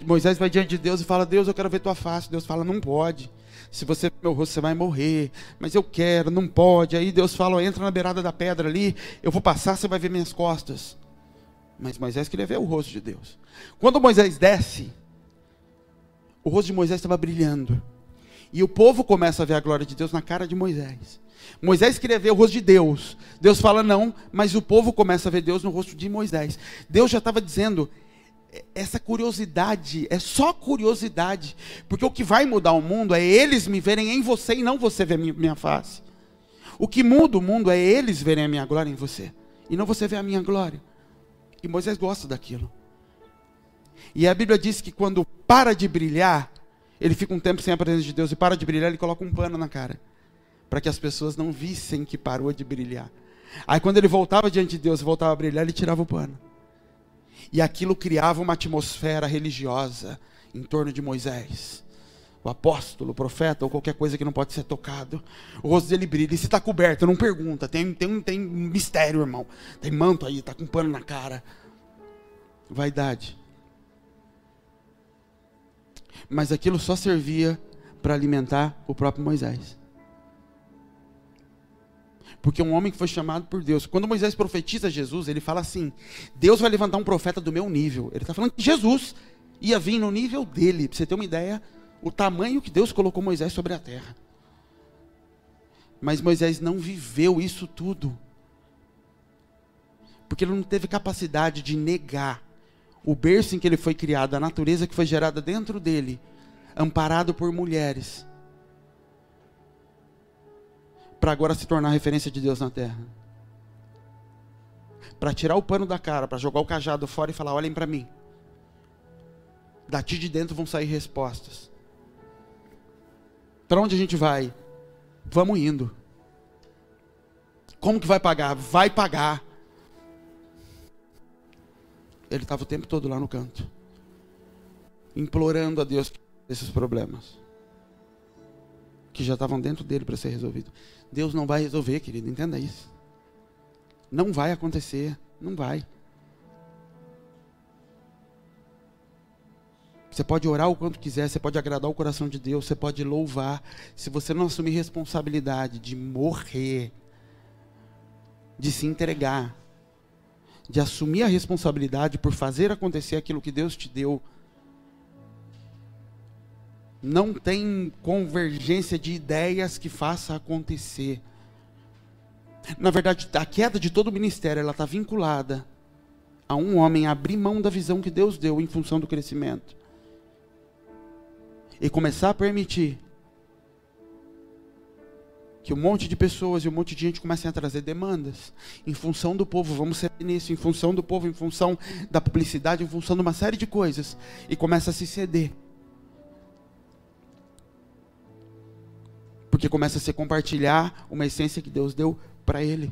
Moisés vai diante de Deus e fala, Deus, eu quero ver tua face. Deus fala, não pode. Se você ver meu rosto, você vai morrer. Mas eu quero, não pode. Aí Deus fala, entra na beirada da pedra ali, eu vou passar, você vai ver minhas costas. Mas Moisés queria ver o rosto de Deus. Quando Moisés desce, o rosto de Moisés estava brilhando. E o povo começa a ver a glória de Deus na cara de Moisés. Moisés queria ver o rosto de Deus. Deus fala não, mas o povo começa a ver Deus no rosto de Moisés. Deus já estava dizendo, essa curiosidade é só curiosidade. Porque o que vai mudar o mundo é eles me verem em você e não você ver minha face. O que muda o mundo é eles verem a minha glória em você e não você ver a minha glória. E Moisés gosta daquilo. E a Bíblia diz que quando para de brilhar, ele fica um tempo sem a presença de Deus, e para de brilhar, ele coloca um pano na cara, para que as pessoas não vissem que parou de brilhar. Aí quando ele voltava diante de Deus e voltava a brilhar, ele tirava o pano. E aquilo criava uma atmosfera religiosa em torno de Moisés. O apóstolo, o profeta, ou qualquer coisa que não pode ser tocado. O rosto dele brilha, e se está coberto, não pergunta. Tem mistério, irmão. Tem manto aí, está com pano na cara. Vaidade. Mas aquilo só servia para alimentar o próprio Moisés. Porque um homem que foi chamado por Deus, quando Moisés profetiza Jesus, ele fala assim, Deus vai levantar um profeta do meu nível. Ele está falando que Jesus ia vir no nível dele. Para você ter uma ideia, o tamanho que Deus colocou Moisés sobre a terra. Mas Moisés não viveu isso tudo. Porque ele não teve capacidade de negar o berço em que ele foi criado, a natureza que foi gerada dentro dele, amparado por mulheres, para agora se tornar referência de Deus na terra. Para tirar o pano da cara, para jogar o cajado fora e falar, olhem para mim. Daqui de dentro vão sair respostas. Para onde a gente vai? Vamos indo. Como que vai pagar? Vai pagar. Ele estava o tempo todo lá no canto, implorando a Deus esses problemas, que já estavam dentro dele para ser resolvido. Deus não vai resolver, querido, entenda isso. Não vai acontecer, não vai. Você pode orar o quanto quiser, você pode agradar o coração de Deus, você pode louvar. Se você não assumir responsabilidade de morrer, de se entregar, de assumir a responsabilidade por fazer acontecer aquilo que Deus te deu, não tem convergência de ideias que faça acontecer. Na verdade, a queda de todo o ministério, ela está vinculada a um homem abrir mão da visão que Deus deu em função do crescimento. e começar a permitir que um monte de pessoas e um monte de gente comecem a trazer demandas em função do povo, vamos ser nisso, em função do povo, em função da publicidade, em função de uma série de coisas, e começa a se ceder. Porque começa a se compartilhar uma essência que Deus deu para ele.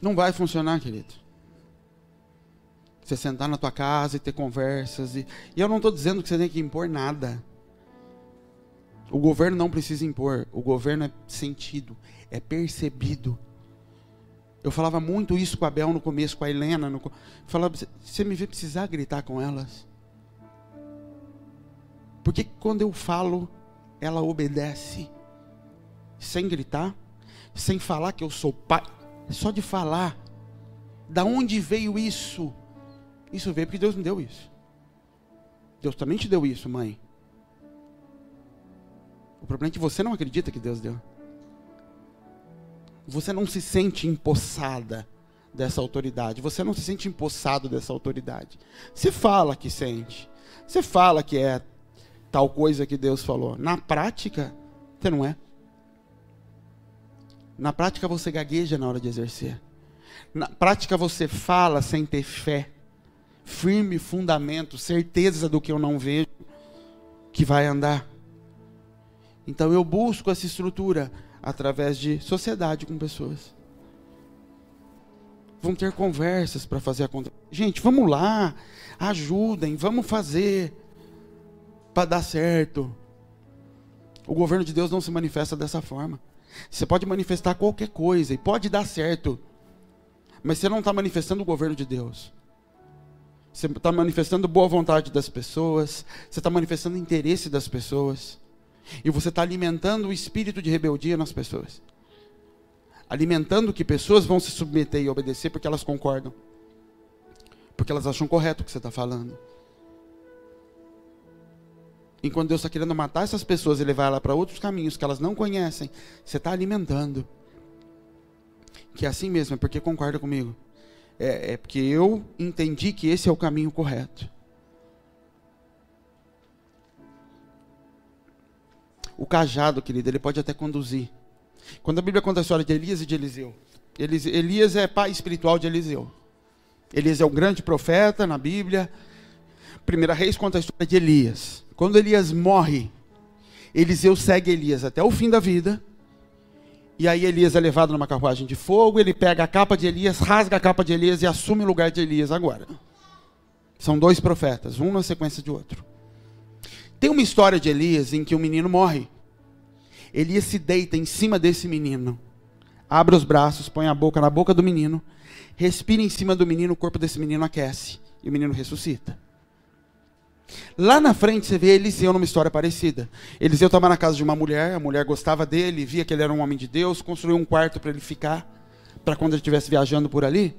Não vai funcionar, querido. Você sentar na tua casa e ter conversas. E eu não estou dizendo que você tem que impor nada. O governo não precisa impor. O governo é sentido, é percebido. Eu falava muito isso com a Bel no começo, com a Helena. Falava, você me vê precisar gritar com elas? Porque quando eu falo, ela obedece. Sem gritar, sem falar que eu sou pai. Só de falar. Da onde veio isso? Isso veio porque Deus me deu isso. Deus também te deu isso, mãe. O problema é que você não acredita que Deus deu. Você não se sente empossada dessa autoridade. Você não se sente empossado dessa autoridade. Você fala que sente. Você fala que é tal coisa que Deus falou. Na prática, você não é. Na prática, você gagueja na hora de exercer. Na prática, você fala sem ter fé. Firme fundamento, certeza do que eu não vejo, que vai andar. Então eu busco essa estrutura através de sociedade com pessoas. Vamos ter conversas para fazer acontecer. Gente, vamos lá, ajudem, vamos fazer para dar certo. O governo de Deus não se manifesta dessa forma. Você pode manifestar qualquer coisa e pode dar certo, mas você não está manifestando o governo de Deus. Você está manifestando boa vontade das pessoas, você está manifestando interesse das pessoas. E você está alimentando o espírito de rebeldia nas pessoas. Alimentando que pessoas vão se submeter e obedecer porque elas concordam. Porque elas acham correto o que você está falando. Enquanto Deus está querendo matar essas pessoas e levar elas para outros caminhos que elas não conhecem, você está alimentando. Que é assim mesmo, é porque concorda comigo. É porque eu entendi que esse é o caminho correto. O cajado, querido, ele pode até conduzir. Quando a Bíblia conta a história de Elias e de Eliseu, Elias é pai espiritual de Eliseu. Elias é um grande profeta na Bíblia. 1 Reis conta a história de Elias. Quando Elias morre, Eliseu segue Elias até o fim da vida. E aí Elias é levado numa carruagem de fogo, ele pega a capa de Elias, rasga a capa de Elias e assume o lugar de Elias agora. São dois profetas, um na sequência de outro. Tem uma história de Elias em que um menino morre. Elias se deita em cima desse menino. Abre os braços, põe a boca na boca do menino. Respira em cima do menino, o corpo desse menino aquece. E o menino ressuscita. Lá na frente você vê Eliseu numa história parecida. Eliseu estava na casa de uma mulher, a mulher gostava dele, via que ele era um homem de Deus, construiu um quarto para ele ficar, para quando ele estivesse viajando por ali,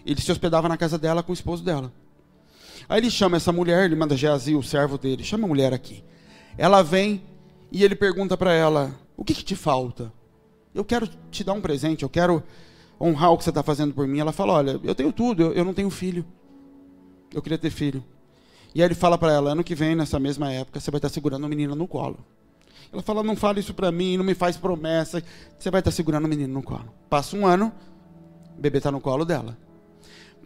ele se hospedava na casa dela com o esposo dela. Aí ele chama essa mulher, ele manda Geazi, o servo dele, chama a mulher aqui. Ela vem e ele pergunta para ela, o que te falta? Eu quero te dar um presente, eu quero honrar o que você está fazendo por mim. Ela fala, olha, eu tenho tudo, eu não tenho filho. Eu queria ter filho. E aí ele fala para ela, ano que vem, nessa mesma época, você vai estar segurando o menino no colo. Ela fala, não fala isso para mim, não me faz promessa, você vai estar segurando o menino no colo. Passa um ano, o bebê está no colo dela.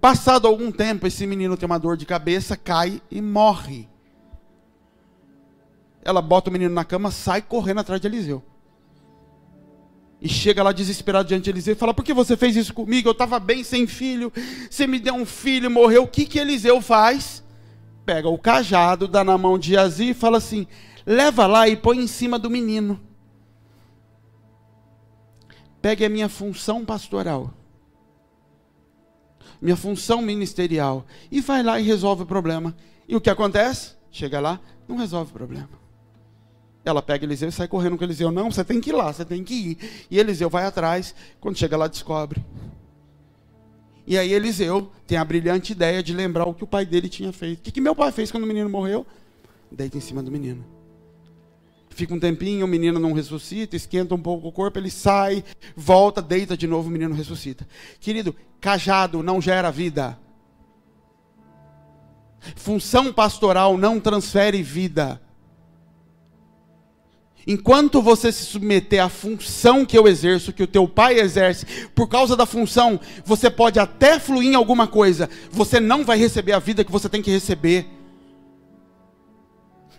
Passado algum tempo, esse menino tem uma dor de cabeça, cai e morre. Ela bota o menino na cama, sai correndo atrás de Eliseu. E chega lá desesperado diante de Eliseu e fala, por que você fez isso comigo? Eu estava bem sem filho, você me deu um filho, morreu. O que Eliseu faz? Pega o cajado, dá na mão de Geazi e fala assim, leva lá e põe em cima do menino. Pegue a minha função pastoral, minha função ministerial, e vai lá e resolve o problema. E o que acontece? Chega lá, não resolve o problema. Ela pega Eliseu e sai correndo com Eliseu. Não, você tem que ir lá, você tem que ir. E Eliseu vai atrás, quando chega lá descobre. E aí Eliseu tem a brilhante ideia de lembrar o que o pai dele tinha feito. O que meu pai fez quando o menino morreu? Deita em cima do menino. Fica um tempinho, o menino não ressuscita, esquenta um pouco o corpo, ele sai, volta, deita de novo, o menino ressuscita. Querido, cajado não gera vida. Função pastoral não transfere vida. Enquanto você se submeter à função que eu exerço, que o teu pai exerce, por causa da função, você pode até fluir em alguma coisa, você não vai receber a vida que você tem que receber.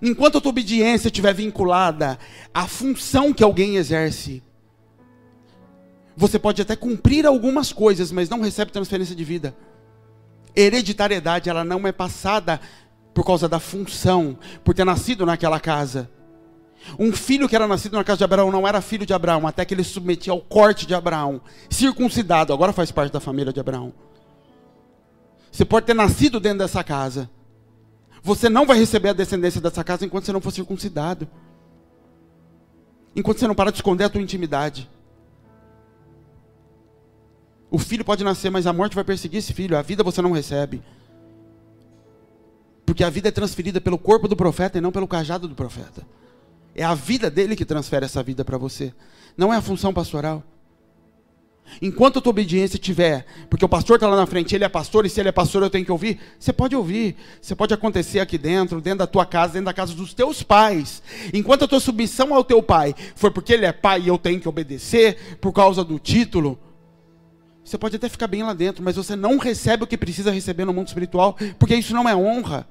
Enquanto a tua obediência estiver vinculada à função que alguém exerce, você pode até cumprir algumas coisas, mas não recebe transferência de vida. Hereditariedade, ela não é passada por causa da função, por ter nascido naquela casa. Um filho que era nascido na casa de Abraão não era filho de Abraão, até que ele se submetia ao corte de Abraão, circuncidado, agora faz parte da família de Abraão. Você pode ter nascido dentro dessa casa, você não vai receber a descendência dessa casa enquanto você não for circuncidado, enquanto você não parar de esconder a tua intimidade. O filho pode nascer, mas a morte vai perseguir esse filho. A vida você não recebe, porque a vida é transferida pelo corpo do profeta e não pelo cajado do profeta. É a vida dele que transfere essa vida para você, não é a função pastoral. Enquanto a tua obediência tiver, porque o pastor está lá na frente, ele é pastor, e se ele é pastor eu tenho que ouvir, você pode ouvir, você pode acontecer aqui dentro da tua casa, dentro da casa dos teus pais. Enquanto a tua submissão ao teu pai foi porque ele é pai e eu tenho que obedecer, por causa do título, você pode até ficar bem lá dentro, mas você não recebe o que precisa receber no mundo espiritual, porque isso não é honra.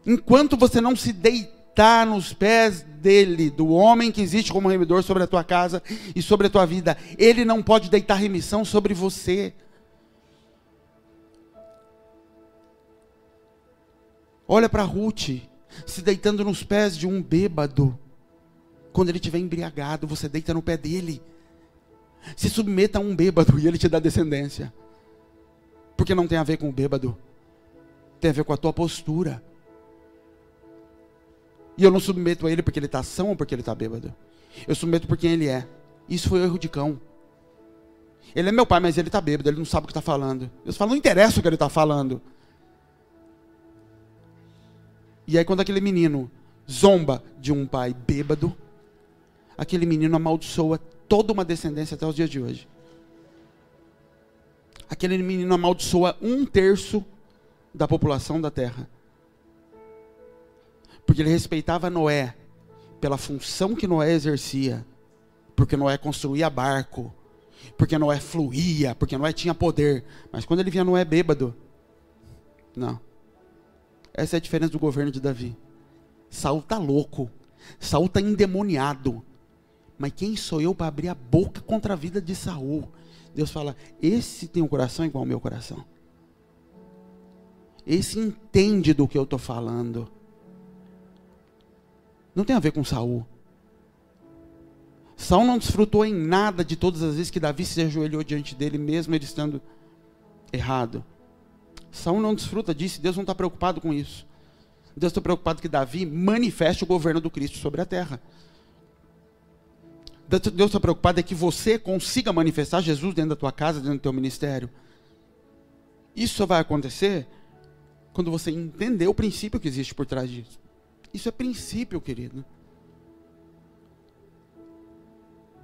Enquanto você não se deitar nos pés dele, do homem que existe como remidor sobre a tua casa e sobre a tua vida, ele não pode deitar remissão sobre você. Olha para Ruth, se deitando nos pés de um bêbado. Quando ele estiver embriagado, você deita no pé dele. Se submeta a um bêbado e ele te dá descendência. Porque não tem a ver com o bêbado, tem a ver com a tua postura. E eu não submeto a ele porque ele está são ou porque ele está bêbado. Eu submeto por quem ele é. Isso foi um erro de cão. Ele é meu pai, mas ele está bêbado, ele não sabe o que está falando. Deus fala, não interessa o que ele está falando. E aí quando aquele menino zomba de um pai bêbado, aquele menino amaldiçoa toda uma descendência até os dias de hoje. Aquele menino amaldiçoa 1/3 da população da terra. Porque ele respeitava Noé pela função que Noé exercia, porque Noé construía barco, porque Noé fluía, porque Noé tinha poder. Mas quando ele via Noé bêbado, não. Essa é a diferença do governo de Davi. Saul está louco, Saul está endemoniado. Mas quem sou eu para abrir a boca contra a vida de Saul? Deus fala, esse tem um coração igual ao meu coração. Esse entende do que eu estou falando. Não tem a ver com Saul. Saul não desfrutou em nada de todas as vezes que Davi se ajoelhou diante dele, mesmo ele estando errado. Saul não desfruta disso, Deus não está preocupado com isso. Deus está preocupado que Davi manifeste o governo do Cristo sobre a terra. Deus está preocupado é que você consiga manifestar Jesus dentro da tua casa, dentro do teu ministério. Isso só vai acontecer quando você entender o princípio que existe por trás disso. Isso é princípio, querido.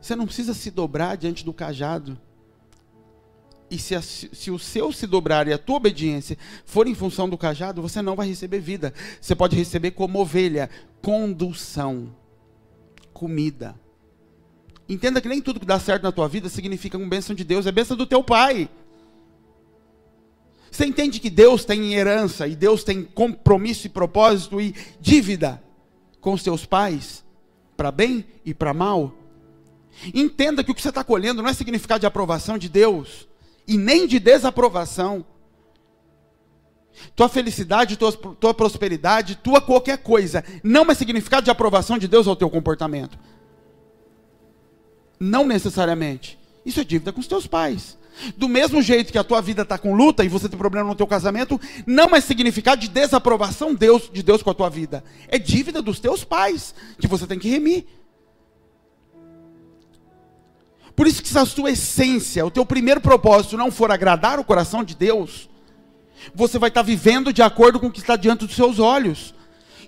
Você não precisa se dobrar diante do cajado. E se o seu se dobrar e a tua obediência for em função do cajado, você não vai receber vida. Você pode receber como ovelha, condução, comida. Entenda que nem tudo que dá certo na tua vida significa uma bênção de Deus, é bênção do teu pai. Você entende que Deus tem herança, e Deus tem compromisso e propósito e dívida com os teus pais, para bem e para mal? Entenda que o que você está colhendo não é significado de aprovação de Deus, e nem de desaprovação. Tua felicidade, tua prosperidade, tua qualquer coisa, não é significado de aprovação de Deus ao teu comportamento. Não necessariamente. Isso é dívida com os teus pais. Do mesmo jeito que a tua vida está com luta e você tem problema no teu casamento, não é significado de desaprovação de Deus com a tua vida. É dívida dos teus pais, que você tem que remir. Por isso que se a tua essência, o teu primeiro propósito não for agradar o coração de Deus, você vai estar vivendo de acordo com o que está diante dos seus olhos.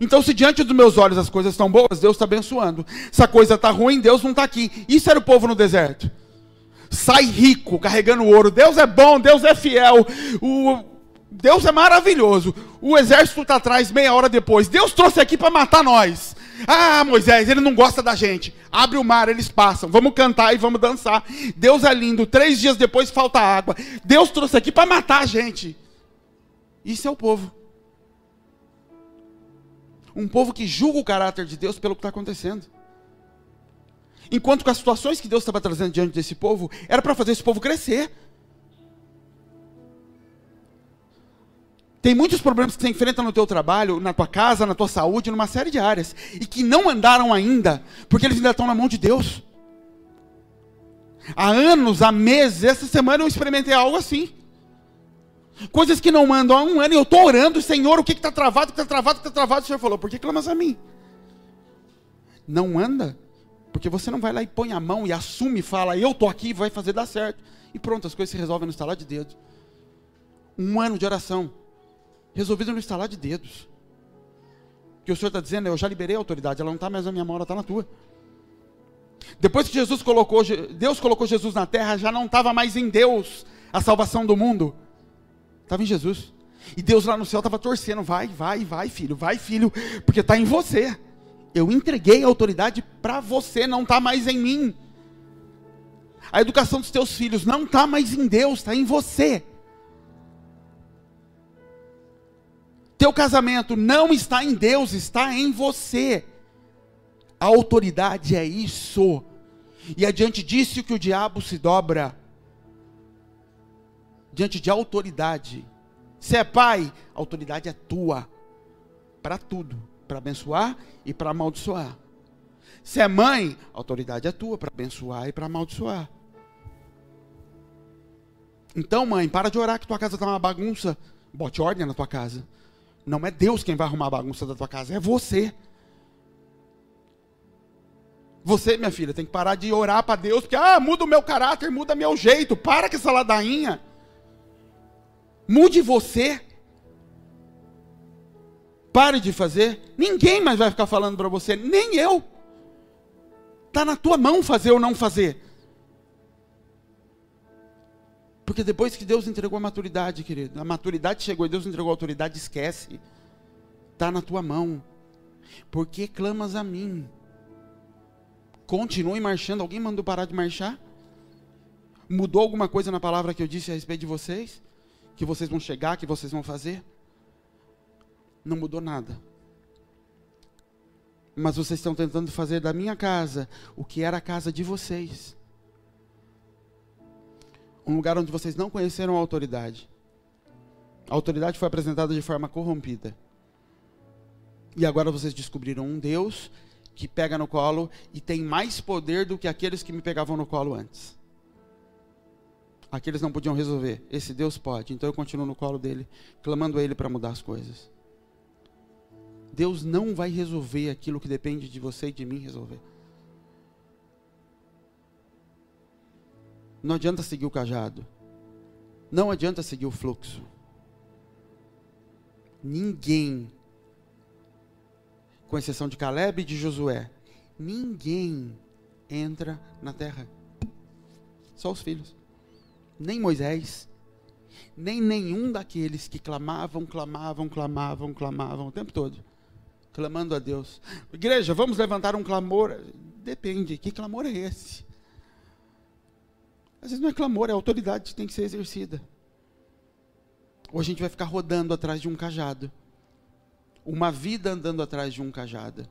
Então, se diante dos meus olhos as coisas estão boas, Deus está abençoando. Se a coisa está ruim, Deus não está aqui. Isso era o povo no deserto. Sai rico, carregando ouro. Deus é bom, Deus é fiel. Deus é maravilhoso. O exército está atrás meia hora depois. Deus trouxe aqui para matar nós. Ah, Moisés, ele não gosta da gente. Abre o mar, eles passam. Vamos cantar e vamos dançar. Deus é lindo. 3 dias depois falta água. Deus trouxe aqui para matar a gente. Isso é o povo. Um povo que julga o caráter de Deus pelo que está acontecendo. Enquanto que as situações que Deus estava trazendo diante desse povo, era para fazer esse povo crescer. Tem muitos problemas que você enfrenta no teu trabalho, na tua casa, na tua saúde, numa série de áreas, e que não andaram ainda, porque eles ainda estão na mão de Deus. Há anos, há meses, essa semana eu experimentei algo assim. Coisas que não andam há um ano, e eu estou orando, Senhor, o que está travado, o que está travado, o que está travado? O Senhor falou, por que clamas a mim? Não anda, porque você não vai lá e põe a mão e assume e fala, eu estou aqui, vai fazer dar certo. E pronto, as coisas se resolvem no estalar de dedos. 1 ano de oração. Resolvido no estalar de dedos. O que o Senhor está dizendo, eu já liberei a autoridade, ela não está mais na minha mão, ela está na tua. Depois que Deus colocou Jesus na terra, já não estava mais em Deus a salvação do mundo. Estava em Jesus. E Deus lá no céu estava torcendo, vai filho, porque está em você. Eu entreguei a autoridade para você, não está mais em mim. A educação dos teus filhos não está mais em Deus, está em você. Teu casamento não está em Deus, está em você. A autoridade é isso. E é diante disso que o diabo se dobra. Diante de autoridade. Se é pai, a autoridade é tua. Para tudo. Para abençoar e para amaldiçoar. Se é mãe, a autoridade é tua. Para abençoar e para amaldiçoar. Então, mãe, para de orar que tua casa está uma bagunça. Bote ordem na tua casa. Não é Deus quem vai arrumar a bagunça da tua casa, é você. Você, minha filha, tem que parar de orar para Deus, porque, muda o meu caráter, muda meu jeito, para com essa ladainha. Mude você. Pare de fazer. Ninguém mais vai ficar falando para você, nem eu. Está na tua mão fazer ou não fazer. Porque depois que Deus entregou a maturidade, querido, a maturidade chegou e Deus entregou a autoridade, esquece. Está na tua mão. Por que clamas a mim? Continue marchando. Alguém mandou parar de marchar? Mudou alguma coisa na palavra que eu disse a respeito de vocês? Que vocês vão chegar, que vocês vão fazer? Não mudou nada. Mas vocês estão tentando fazer da minha casa o que era a casa de vocês. Um lugar onde vocês não conheceram a autoridade. A autoridade foi apresentada de forma corrompida. E agora vocês descobriram um Deus que pega no colo e tem mais poder do que aqueles que me pegavam no colo antes. Aqueles não podiam resolver. Esse Deus pode. Então eu continuo no colo dele, clamando a ele para mudar as coisas. Deus não vai resolver aquilo que depende de você e de mim resolver. Não adianta seguir o cajado. Não adianta seguir o fluxo. Ninguém, com exceção de Caleb e de Josué, ninguém entra na terra. Só os filhos. Nem Moisés, nem nenhum daqueles que clamavam o tempo todo. Clamando a Deus. Igreja, vamos levantar um clamor. Depende, que clamor é esse? Às vezes não é clamor, é autoridade que tem que ser exercida. Ou a gente vai ficar rodando atrás de um cajado. Uma vida andando atrás de um cajado.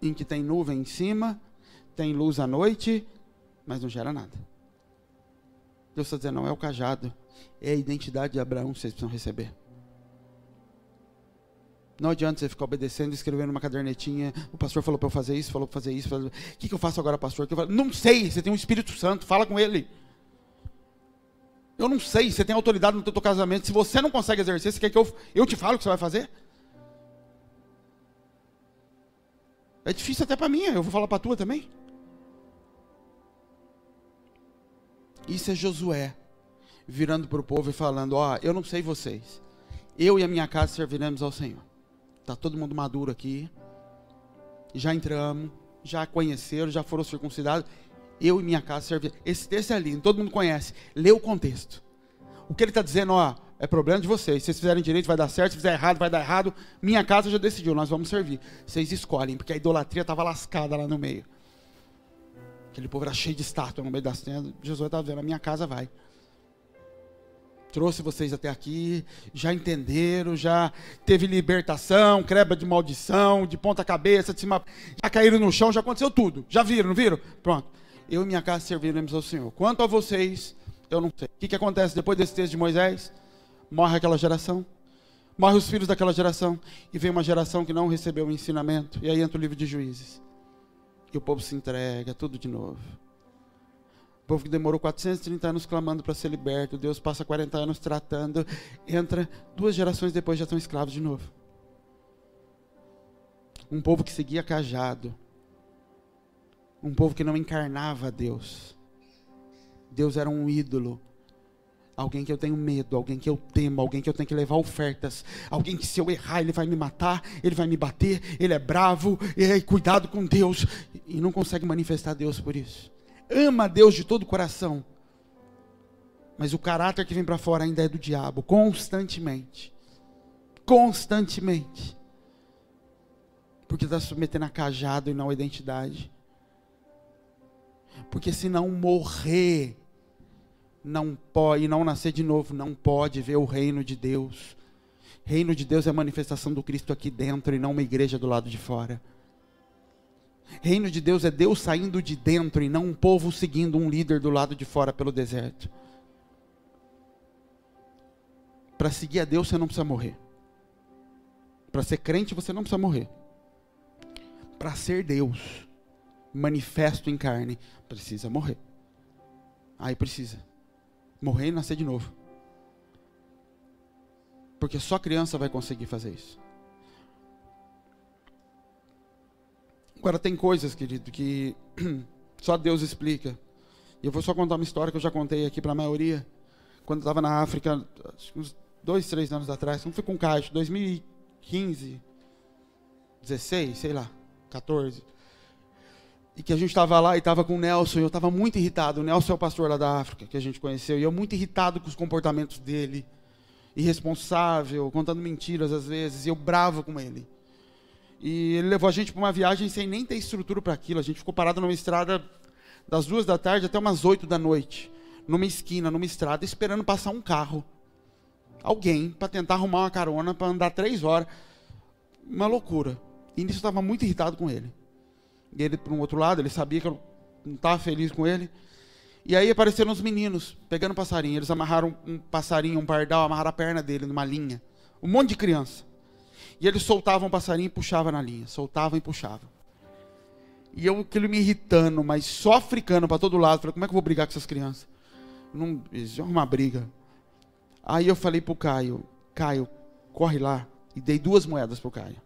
Em que tem nuvem em cima, tem luz à noite, mas não gera nada. Deus está dizendo, não é o cajado, é a identidade de Abraão que vocês precisam receber. Não adianta você ficar obedecendo, escrevendo numa cadernetinha. O pastor falou para eu fazer isso, falou para fazer isso. O que eu faço agora, pastor? Não sei, você tem um Espírito Santo, fala com ele. Eu não sei, você tem autoridade no teu casamento. Se você não consegue exercer, você quer que eu te fale o que você vai fazer? É difícil até para mim, eu vou falar para a tua também. Isso é Josué, virando para o povo e falando, eu não sei vocês. Eu e a minha casa serviremos ao Senhor. Está todo mundo maduro aqui. Já entramos, já conheceram, já foram circuncidados. Eu e minha casa serviremos. Esse texto é lindo, todo mundo conhece. Lê o contexto. o que ele está dizendo, ó, é problema de vocês. Se vocês fizerem direito, vai dar certo. Se fizer errado, vai dar errado. Minha casa já decidiu, nós vamos servir. Vocês escolhem, porque a idolatria estava lascada lá no meio. Aquele povo era cheio de estátua no meio das tendas. Jesus estava dizendo, a minha casa vai. Trouxe vocês até aqui, já entenderam, já teve libertação, quebra de maldição, de ponta cabeça, de cima, já caíram no chão, já aconteceu tudo. Já viram, não viram? Pronto. Eu e minha casa serviremos ao Senhor. Quanto a vocês, eu não sei. O que acontece depois desse texto de Moisés? Morre aquela geração, morre os filhos daquela geração, e vem uma geração que não recebeu o ensinamento, e aí entra o livro de Juízes, e o povo se entrega, tudo de novo. O povo que demorou 430 anos clamando para ser liberto, Deus passa 40 anos tratando, entra, 2 gerações depois já estão escravos de novo. Um povo que seguia cajado, um povo que não encarnava Deus. Deus era um ídolo. Alguém que eu tenho medo, alguém que eu temo, alguém que eu tenho que levar ofertas, alguém que se eu errar ele vai me matar, ele vai me bater, ele é bravo, cuidado com Deus, e não consegue manifestar Deus por isso. Ama Deus de todo o coração, mas o caráter que vem para fora ainda é do diabo, constantemente, porque está submetendo a cajado e não a identidade, porque se não morrer, não pode, e não nascer de novo, não pode ver o reino de Deus. Reino de Deus é a manifestação do Cristo aqui dentro e não uma igreja do lado de fora. Reino de Deus é Deus saindo de dentro e não um povo seguindo um líder do lado de fora pelo deserto. Para seguir a Deus você não precisa morrer. Para ser crente você não precisa morrer. Para ser Deus, manifesto em carne, precisa morrer. Aí precisa morrer e nascer de novo. Porque só criança vai conseguir fazer isso. Agora tem coisas, querido, que só Deus explica. E eu vou só contar uma história que eu já contei aqui para a maioria. Quando eu estava na África, uns 2, 3 anos atrás, quando fui com o Caio, 2015, 16, sei lá, 14. E que a gente estava lá e estava com o Nelson, e eu estava muito irritado. O Nelson é o pastor lá da África, que a gente conheceu, e eu muito irritado com os comportamentos dele. Irresponsável, contando mentiras às vezes, e eu bravo com ele. E ele levou a gente para uma viagem sem nem ter estrutura para aquilo. A gente ficou parado numa estrada das 2 da tarde até umas 8 da noite. Numa esquina, numa estrada, esperando passar um carro. Alguém, para tentar arrumar uma carona, para andar 3 horas. Uma loucura. E nisso eu estava muito irritado com ele. E ele, por um outro lado, ele sabia que eu não estava feliz com ele. E aí apareceram os meninos, pegando passarinho. Eles amarraram um passarinho, um pardal, amarraram a perna dele numa linha. Um monte de criança. E eles soltavam o passarinho e puxavam na linha. Soltavam e puxavam. E eu, aquilo me irritando, mas só africano para todo lado. Falei, como é que eu vou brigar com essas crianças? Não, isso é uma briga. Aí eu falei pro Caio, corre lá. E dei 2 moedas pro Caio.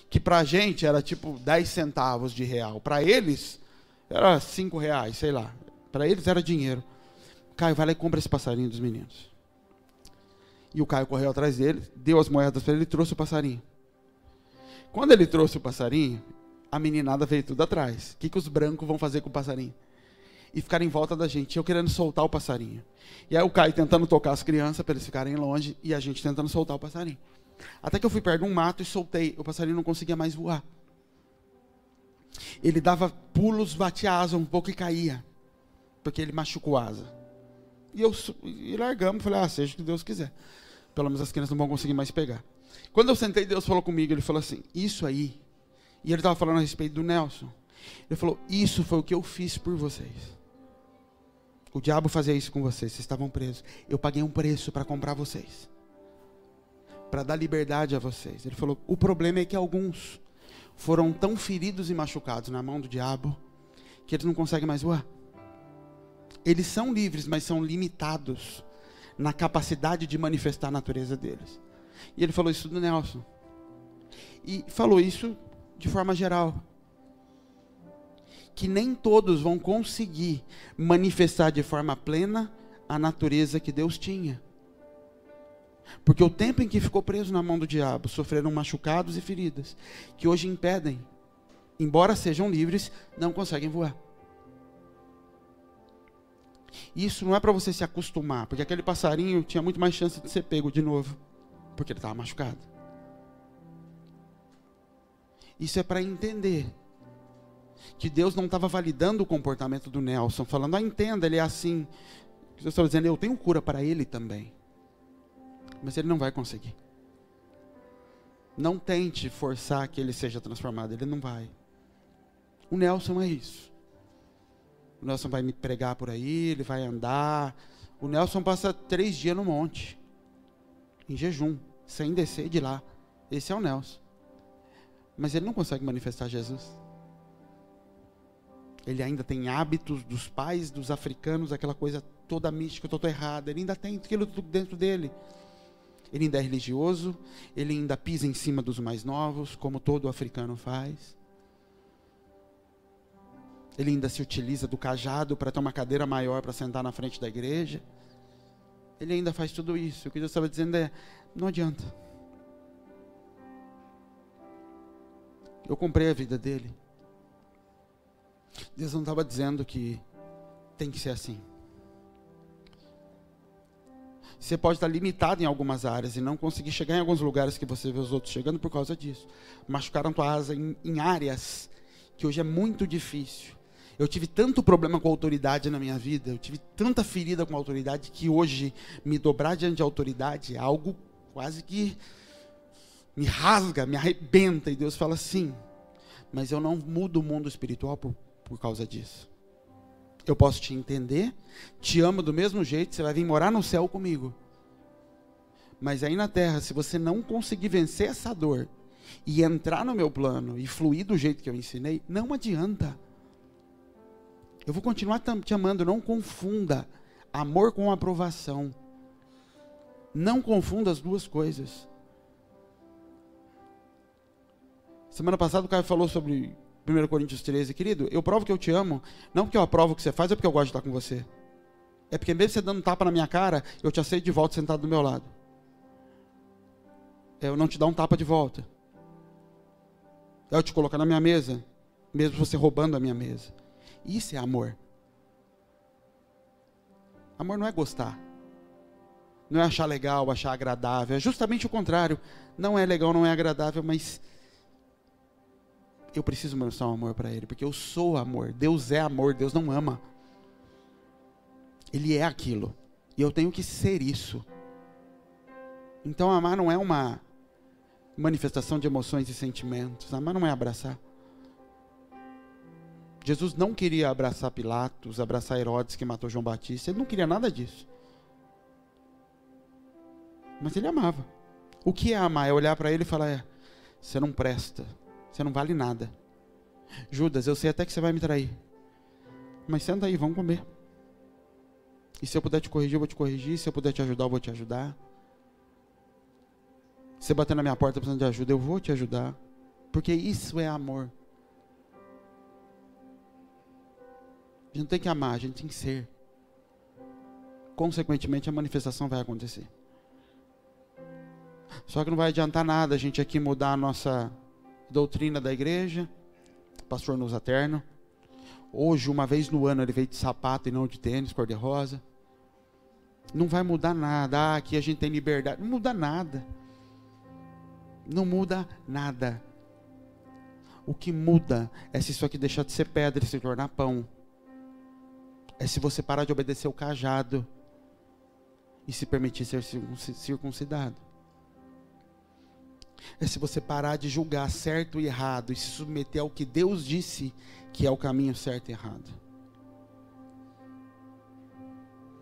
Que pra gente era tipo 10 centavos de real. Pra eles, era 5 reais, sei lá. Pra eles era dinheiro. Caio, vai lá e compra esse passarinho dos meninos. E o Caio correu atrás dele, deu as moedas para ele e trouxe o passarinho. Quando ele trouxe o passarinho, a meninada veio tudo atrás. O que os brancos vão fazer com o passarinho? E ficaram em volta da gente, eu querendo soltar o passarinho. E aí o Caio tentando tocar as crianças para eles ficarem longe, e a gente tentando soltar o passarinho. Até que eu fui perto de um mato e soltei. O passarinho não conseguia mais voar. Ele dava pulos, batia a asa um pouco e caía. Porque ele machucou a asa. E largamos, falei, seja o que Deus quiser. Pelo menos as crianças não vão conseguir mais pegar. Quando eu sentei, Deus falou comigo, ele falou assim, isso aí. E ele estava falando a respeito do Nelson. Ele falou, isso foi o que eu fiz por vocês. O diabo fazia isso com vocês, vocês estavam presos. Eu paguei um preço para comprar vocês. Para dar liberdade a vocês. Ele falou, o problema é que alguns foram tão feridos e machucados na mão do diabo, que eles não conseguem mais voar. Eles são livres, mas são limitados na capacidade de manifestar a natureza deles. E ele falou isso do Nelson. E falou isso de forma geral. Que nem todos vão conseguir manifestar de forma plena a natureza que Deus tinha. Porque o tempo em que ficou preso na mão do diabo, sofreram machucados e feridas, que hoje impedem, embora sejam livres, não conseguem voar. Isso não é para você se acostumar, porque aquele passarinho tinha muito mais chance de ser pego de novo, porque ele estava machucado. Isso é para entender que Deus não estava validando o comportamento do Nelson, falando, entenda, ele é assim. Deus estava dizendo, eu tenho cura para ele também. Mas ele não vai conseguir. Não tente forçar que ele seja transformado, ele não vai. O Nelson é isso. O Nelson vai me pregar por aí, ele vai andar. O Nelson passa 3 dias no monte, em jejum, sem descer de lá. Esse é o Nelson. Mas ele não consegue manifestar Jesus. Ele ainda tem hábitos dos pais, dos africanos, aquela coisa toda mística, toda errada. Ele ainda tem aquilo tudo dentro dele. Ele ainda é religioso, ele ainda pisa em cima dos mais novos, como todo africano faz. Ele ainda se utiliza do cajado para ter uma cadeira maior para sentar na frente da igreja. Ele ainda faz tudo isso. O que Deus estava dizendo é, não adianta. Eu comprei a vida dele. Deus não estava dizendo que tem que ser assim. Você pode estar limitado em algumas áreas e não conseguir chegar em alguns lugares que você vê os outros chegando por causa disso. Machucaram tua asa em áreas que hoje é muito difícil. Eu tive tanto problema com a autoridade na minha vida, eu tive tanta ferida com a autoridade, que hoje me dobrar diante de autoridade é algo quase que me rasga, me arrebenta. E Deus fala assim, mas eu não mudo o mundo espiritual por causa disso. Eu posso te entender, te amo do mesmo jeito, você vai vir morar no céu comigo. Mas aí na terra, se você não conseguir vencer essa dor e entrar no meu plano e fluir do jeito que eu ensinei, não adianta. Eu vou continuar te amando, não confunda amor com aprovação. Não confunda as duas coisas. Semana passada o Caio falou sobre 1 Coríntios 13, querido, eu provo que eu te amo, não porque eu aprovo o que você faz, é porque eu gosto de estar com você. É porque mesmo você dando um tapa na minha cara, eu te aceito de volta sentado do meu lado. É eu não te dar um tapa de volta. É eu te colocar na minha mesa, mesmo você roubando a minha mesa. Isso é amor. Amor não é gostar. Não é achar legal, achar agradável. É justamente o contrário. Não é legal, não é agradável, mas eu preciso mostrar um amor para ele, porque eu sou amor. Deus é amor, Deus não ama. Ele é aquilo. E eu tenho que ser isso. Então amar não é uma manifestação de emoções e sentimentos. Amar não é abraçar. Jesus não queria abraçar Pilatos, abraçar Herodes que matou João Batista. Ele não queria nada disso. Mas ele amava. O que é amar? É olhar para ele e falar, você não presta. Você não vale nada. Judas, eu sei até que você vai me trair. Mas senta aí, vamos comer. E se eu puder te corrigir, eu vou te corrigir. Se eu puder te ajudar, eu vou te ajudar. Se você bater na minha porta precisando de ajuda, eu vou te ajudar. Porque isso é amor. A gente não tem que amar, a gente tem que ser. Consequentemente, a manifestação vai acontecer. Só que não vai adiantar nada a gente aqui mudar a nossa doutrina da igreja. O pastor não usa terno. Hoje, uma vez no ano, ele veio de sapato e não de tênis, cor-de-rosa. Não vai mudar nada. Aqui a gente tem liberdade. Não muda nada. Não muda nada. O que muda é se isso aqui deixar de ser pedra e se tornar pão. É se você parar de obedecer o cajado e se permitir ser circuncidado. É se você parar de julgar certo e errado e se submeter ao que Deus disse que é o caminho certo e errado.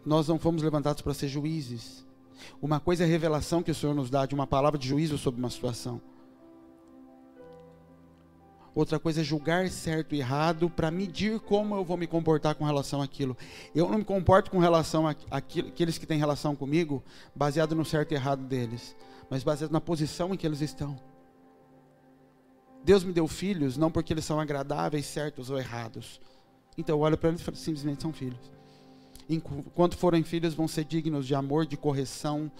Nós não fomos levantados para ser juízes. Uma coisa é a revelação que o Senhor nos dá de uma palavra de juízo sobre uma situação. Outra coisa é julgar certo e errado para medir como eu vou me comportar com relação àquilo. Eu não me comporto com relação àqueles que têm relação comigo baseado no certo e errado deles, mas baseado na posição em que eles estão. Deus me deu filhos não porque eles são agradáveis, certos ou errados. Então eu olho para eles e falo, simplesmente são filhos. Enquanto forem filhos, vão ser dignos de amor, de correção.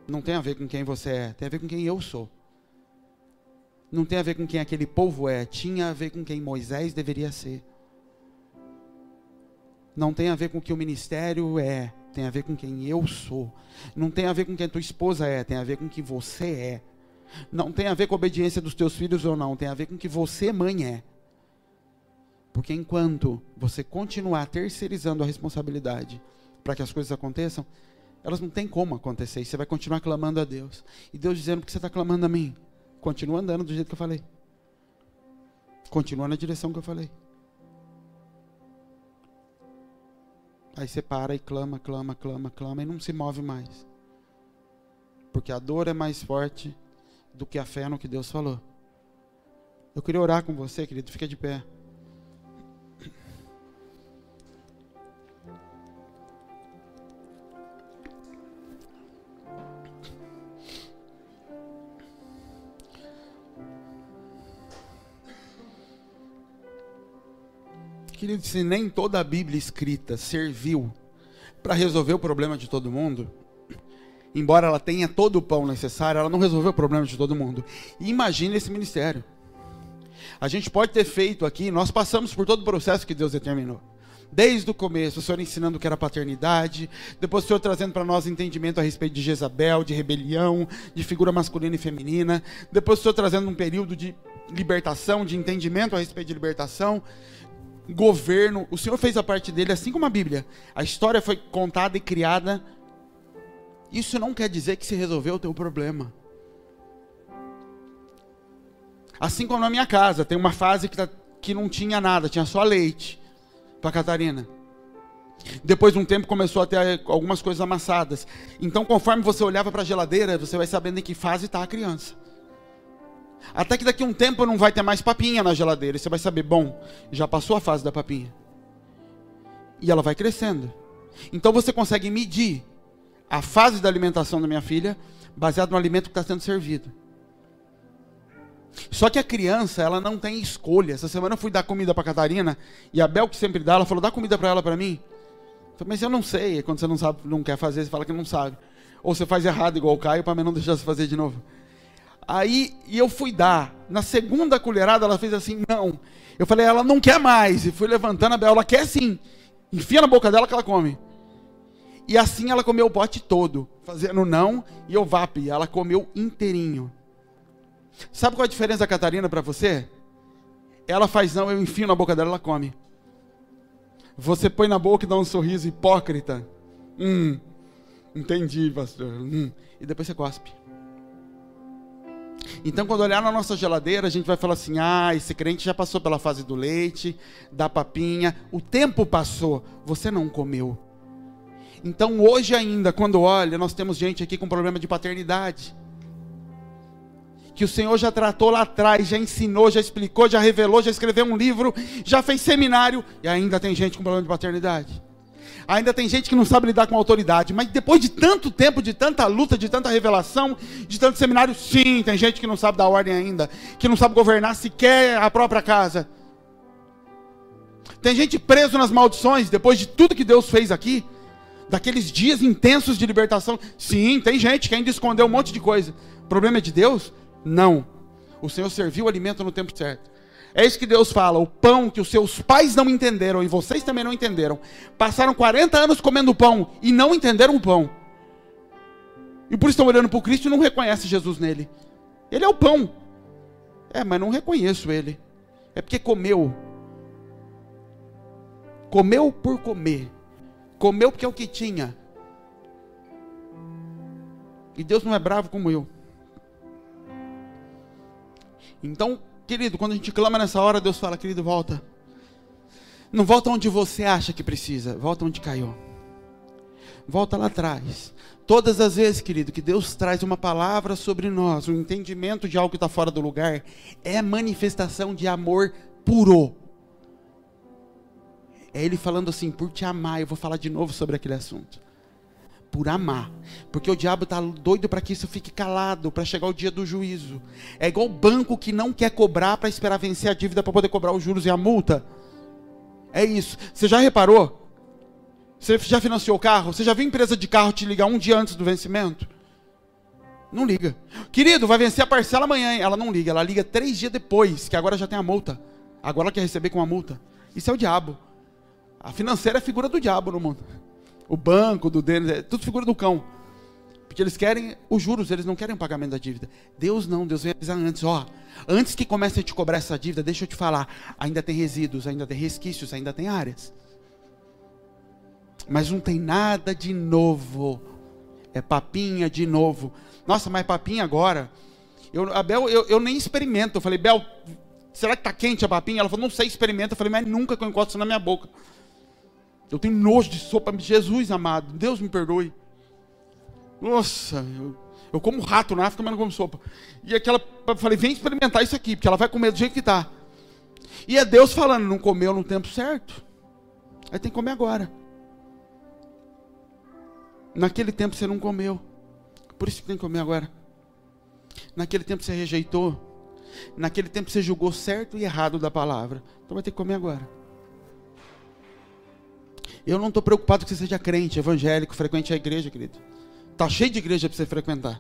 Não tem a ver com quem você é, tem a ver com quem eu sou. Não tem a ver com quem aquele povo é, tinha a ver com quem Moisés deveria ser. Não tem a ver com o que o ministério é. Tem a ver com quem eu sou. Não tem a ver com quem a tua esposa é. Tem a ver com quem você é. Não tem a ver com a obediência dos teus filhos ou não. Tem a ver com o que você, mãe, é. Porque enquanto você continuar terceirizando a responsabilidade para que as coisas aconteçam, elas não têm como acontecer. E você vai continuar clamando a Deus. E Deus dizendo, por que você está clamando a mim? Continua andando do jeito que eu falei. Continua na direção que eu falei. Aí você para e clama, clama, clama, clama e não se move mais. Porque a dor é mais forte do que a fé no que Deus falou. Eu queria orar com você, querido, fica de pé. Querido, se nem toda a Bíblia escrita serviu para resolver o problema de todo mundo, embora ela tenha todo o pão necessário, ela não resolveu o problema de todo mundo. E imagine esse ministério. A gente pode ter feito aqui, nós passamos por todo o processo que Deus determinou. Desde o começo, o Senhor ensinando o que era paternidade, depois o Senhor trazendo para nós entendimento a respeito de Jezabel, de rebelião, de figura masculina e feminina, depois o Senhor trazendo um período de libertação, de entendimento a respeito de libertação, governo. O Senhor fez a parte dele, assim como a Bíblia. A história foi contada e criada. Isso não quer dizer que se resolveu o teu problema. Assim como na minha casa, tem uma fase que não tinha nada, tinha só leite para Catarina. Depois de um tempo começou a ter algumas coisas amassadas. Então, conforme você olhava para a geladeira, você vai sabendo em que fase está a criança. Até que daqui a um tempo não vai ter mais papinha na geladeira. E você vai saber, bom, já passou a fase da papinha. E ela vai crescendo. Então você consegue medir a fase da alimentação da minha filha baseado no alimento que está sendo servido. Só que a criança, ela não tem escolha. Essa semana eu fui dar comida para a Catarina. E a Bel, que sempre dá, ela falou, dá comida para ela para mim. Eu falei, mas eu não sei. E quando você não sabe, não quer fazer, você fala que não sabe. Ou você faz errado igual o Caio, para mim não deixar você fazer de novo. Aí, e eu fui dar. Na segunda colherada, ela fez assim, não. Eu falei, ela não quer mais. E fui levantando a Bel, ela quer sim. Enfia na boca dela que ela come. E assim ela comeu o pote todo, fazendo não, e eu vape. Ela comeu inteirinho. Sabe qual é a diferença da Catarina para você? Ela faz não, eu enfio na boca dela, ela come. Você põe na boca e dá um sorriso hipócrita. Entendi, pastor. E depois você cospe. Então, quando olhar na nossa geladeira, a gente vai falar assim, esse crente já passou pela fase do leite, da papinha, o tempo passou, você não comeu. Então, hoje ainda, quando olha, nós temos gente aqui com problema de paternidade, que o Senhor já tratou lá atrás, já ensinou, já explicou, já revelou, já escreveu um livro, já fez seminário, e ainda tem gente com problema de paternidade. Ainda tem gente que não sabe lidar com autoridade, mas depois de tanto tempo, de tanta luta, de tanta revelação, de tanto seminário, sim, tem gente que não sabe dar ordem ainda, que não sabe governar sequer a própria casa. Tem gente preso nas maldições, depois de tudo que Deus fez aqui, daqueles dias intensos de libertação. Sim, tem gente que ainda escondeu um monte de coisa. O problema é de Deus? Não. O Senhor serviu o alimento no tempo certo. É isso que Deus fala, o pão que os seus pais não entenderam, e vocês também não entenderam. Passaram 40 anos comendo pão, e não entenderam o pão. E por isso estão olhando para o Cristo e não reconhecem Jesus nele. Ele é o pão. Mas não reconheço ele. É porque comeu. Comeu por comer. Comeu porque é o que tinha. E Deus não é bravo como eu. Então, querido, quando a gente clama nessa hora, Deus fala, querido, volta. Não volta onde você acha que precisa, volta onde caiu. Volta lá atrás. Todas as vezes, querido, que Deus traz uma palavra sobre nós, um entendimento de algo que está fora do lugar, é manifestação de amor puro. É Ele falando assim, por te amar, eu vou falar de novo sobre aquele assunto. Por amar, porque o diabo está doido para que isso fique calado, para chegar o dia do juízo. É igual o banco que não quer cobrar para esperar vencer a dívida para poder cobrar os juros e a multa. É isso. Você já reparou? Você já financiou o carro? Você já viu a empresa de carro te ligar um dia antes do vencimento? Não liga. Querido, vai vencer a parcela amanhã. Ela não liga, ela liga 3 dias depois, que agora já tem a multa. Agora ela quer receber com a multa. Isso é o diabo. A financeira é figura do diabo no mundo. O banco, do deles, é tudo figura do cão. Porque eles querem os juros, eles não querem o pagamento da dívida. Deus não, Deus vem avisar antes. Ó, antes que comece a te cobrar essa dívida, deixa eu te falar. Ainda tem resíduos, ainda tem resquícios, ainda tem áreas. Mas não tem nada de novo. É papinha de novo. Nossa, mas papinha agora. A Bel, eu nem experimento. Eu falei, Bel, será que tá quente a papinha? Ela falou, não sei, experimenta. Eu falei, mas nunca que eu encosto isso na minha boca. Eu tenho nojo de sopa. Jesus amado, Deus me perdoe. Nossa, eu como rato na África, mas não como sopa. E aquela, eu falei, vem experimentar isso aqui, porque ela vai comer do jeito que tá. E é Deus falando, não comeu no tempo certo. Aí tem que comer agora. Naquele tempo você não comeu. Por isso que tem que comer agora. Naquele tempo você rejeitou. Naquele tempo você julgou certo e errado da palavra. Então vai ter que comer agora. Eu não estou preocupado que você seja crente, evangélico, frequente a igreja, querido. Está cheio de igreja para você frequentar.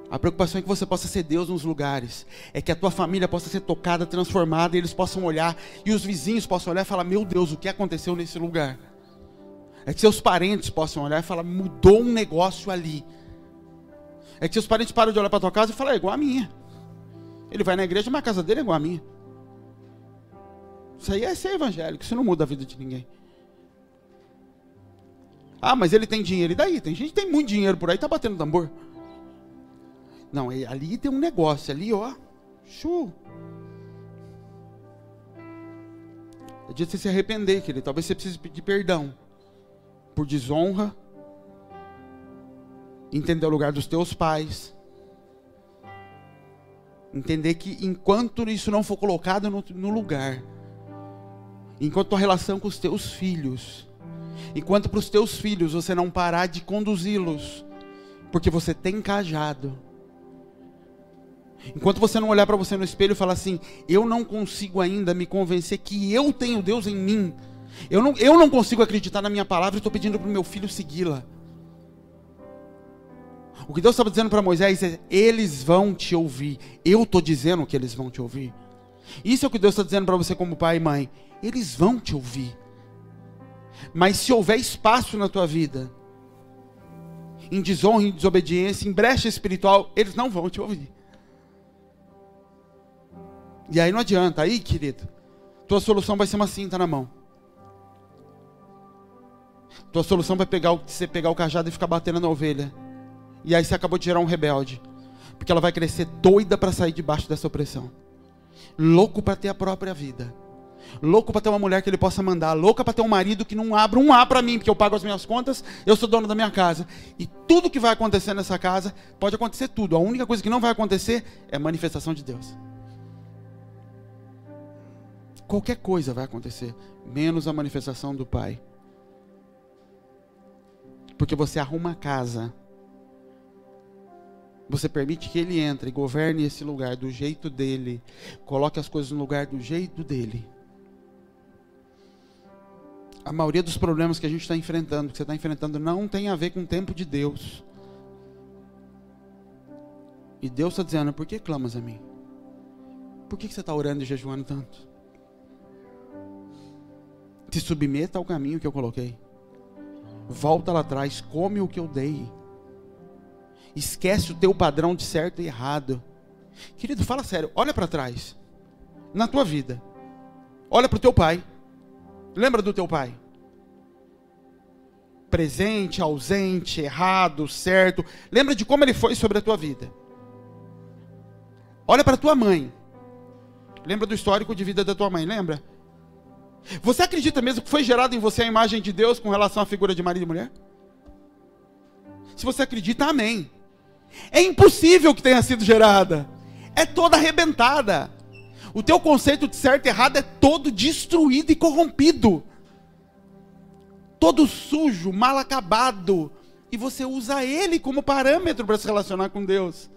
A preocupação é que você possa ser Deus nos lugares. É que a tua família possa ser tocada, transformada, e eles possam olhar, e os vizinhos possam olhar e falar, meu Deus, o que aconteceu nesse lugar? É que seus parentes possam olhar e falar, mudou um negócio ali. É que seus parentes param de olhar para a tua casa e falam, é igual a minha. Ele vai na igreja, mas a casa dele é igual a minha. Isso aí é ser evangélico, isso não muda a vida de ninguém. Ah, mas ele tem dinheiro, e daí? Tem gente que tem muito dinheiro por aí, tá batendo tambor. Não, ali tem um negócio, ali ó, show. É dia de você se arrepender, querido. Talvez você precise pedir perdão por desonra, entender o lugar dos teus pais, entender que enquanto isso não for colocado no lugar, enquanto tua relação com os teus filhos, enquanto para os teus filhos você não parar de conduzi-los, porque você tem cajado, enquanto você não olhar para você no espelho e falar assim, eu não consigo ainda me convencer que eu tenho Deus em mim, eu não consigo acreditar na minha palavra e estou pedindo para o meu filho segui-la. O que Deus estava dizendo para Moisés é, eles vão te ouvir, eu estou dizendo que eles vão te ouvir. Isso é o que Deus está dizendo para você como pai e mãe, eles vão te ouvir. Mas se houver espaço na tua vida, em desonra, em desobediência, em brecha espiritual, eles não vão te ouvir. E aí não adianta, aí querido, tua solução vai ser uma cinta na mão. Tua solução vai você pegar o cajado e ficar batendo na ovelha. E aí você acabou de gerar um rebelde. Porque ela vai crescer doida para sair debaixo dessa opressão. Louco para ter a própria vida. Louco para ter uma mulher que ele possa mandar. Louca para ter um marido que não abra um A para mim, porque eu pago as minhas contas, eu sou dono da minha casa. E tudo que vai acontecer nessa casa, pode acontecer tudo. A única coisa que não vai acontecer é a manifestação de Deus. Qualquer coisa vai acontecer, menos a manifestação do Pai. Porque você arruma a casa. Você permite que Ele entre e governe esse lugar do jeito dEle. Coloque as coisas no lugar do jeito dEle. A maioria dos problemas que a gente está enfrentando, que você está enfrentando, não tem a ver com o tempo de Deus. E Deus está dizendo, por que clamas a mim? Por que você está orando e jejuando tanto? Se submeta ao caminho que eu coloquei. Volta lá atrás, come o que eu dei. Esquece o teu padrão de certo e errado. Querido, fala sério, olha para trás. Na tua vida. Olha para o teu pai. Lembra do teu pai? Presente, ausente, errado, certo. Lembra de como ele foi sobre a tua vida. Olha para tua mãe. Lembra do histórico de vida da tua mãe, lembra? Você acredita mesmo que foi gerado em você a imagem de Deus com relação à figura de marido e mulher? Se você acredita, amém. É impossível que tenha sido gerada. É toda arrebentada. O teu conceito de certo e errado é todo destruído e corrompido. Todo sujo, mal acabado. E você usa ele como parâmetro para se relacionar com Deus.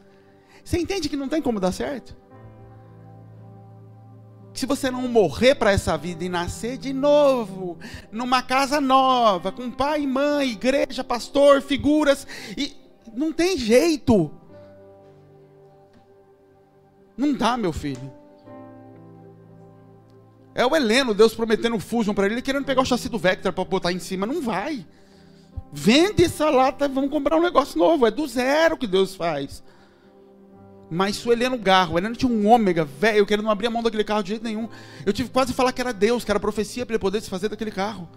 Você entende que não tem como dar certo? Se você não morrer para essa vida e nascer de novo, numa casa nova, com pai e mãe, igreja, pastor, figuras, e não tem jeito. Não dá, meu filho. É o Heleno, Deus prometendo o Fusion para ele querendo pegar o chassi do Vectra para botar em cima. Não vai. Vende essa lata, vamos comprar um negócio novo. É do zero que Deus faz. Mas se o Heleno Garro, o Heleno tinha um ômega, velho, querendo não abrir a mão daquele carro de jeito nenhum. Eu tive quase que falar que era Deus, que era profecia para ele poder se fazer daquele carro.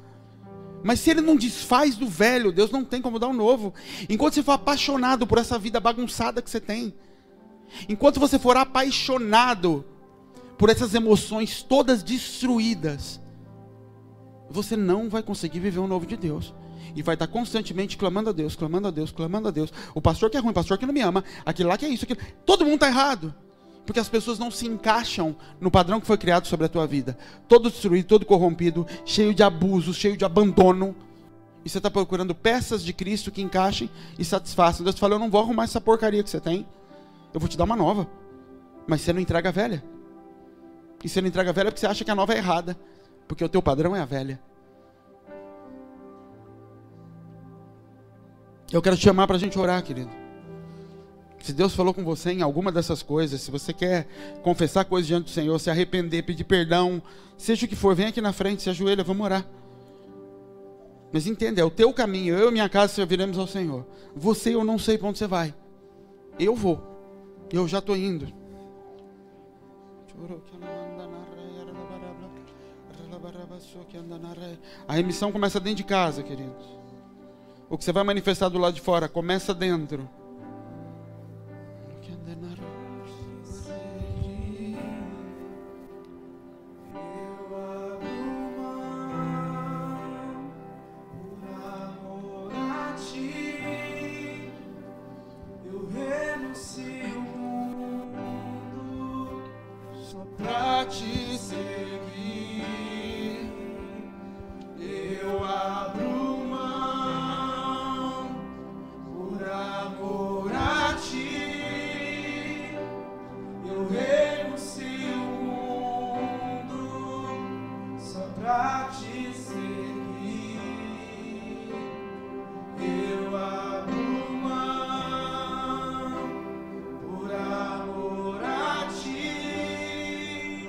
Mas se ele não desfaz do velho, Deus não tem como dar um novo. Enquanto você for apaixonado por essa vida bagunçada que você tem, enquanto você for apaixonado por essas emoções todas destruídas, você não vai conseguir viver um novo de Deus. E vai estar constantemente clamando a Deus, clamando a Deus, clamando a Deus. O pastor que é ruim, o pastor que não me ama, aquele lá que é isso, aquilo. Todo mundo está errado. Porque as pessoas não se encaixam no padrão que foi criado sobre a tua vida. Todo destruído, todo corrompido, cheio de abuso, cheio de abandono. E você está procurando peças de Cristo que encaixem e satisfaçam. Deus fala, eu não vou arrumar essa porcaria que você tem. Eu vou te dar uma nova. Mas você não entrega a velha. E você não entrega a velha porque você acha que a nova é errada. Porque o teu padrão é a velha. Eu quero te chamar para a gente orar, querido. Se Deus falou com você em alguma dessas coisas, se você quer confessar coisas diante do Senhor, se arrepender, pedir perdão, seja o que for, vem aqui na frente, se ajoelha, vamos orar. Mas entenda, é o teu caminho, eu e minha casa serviremos ao Senhor. Você, eu não sei para onde você vai. Eu vou. Eu já estou indo. A remissão começa dentro de casa, queridos. O que você vai manifestar do lado de fora, começa dentro. Pra te seguir, eu abro mão por amor a ti. Eu renuncio o mundo só pra te seguir. Eu abro mão por amor a ti.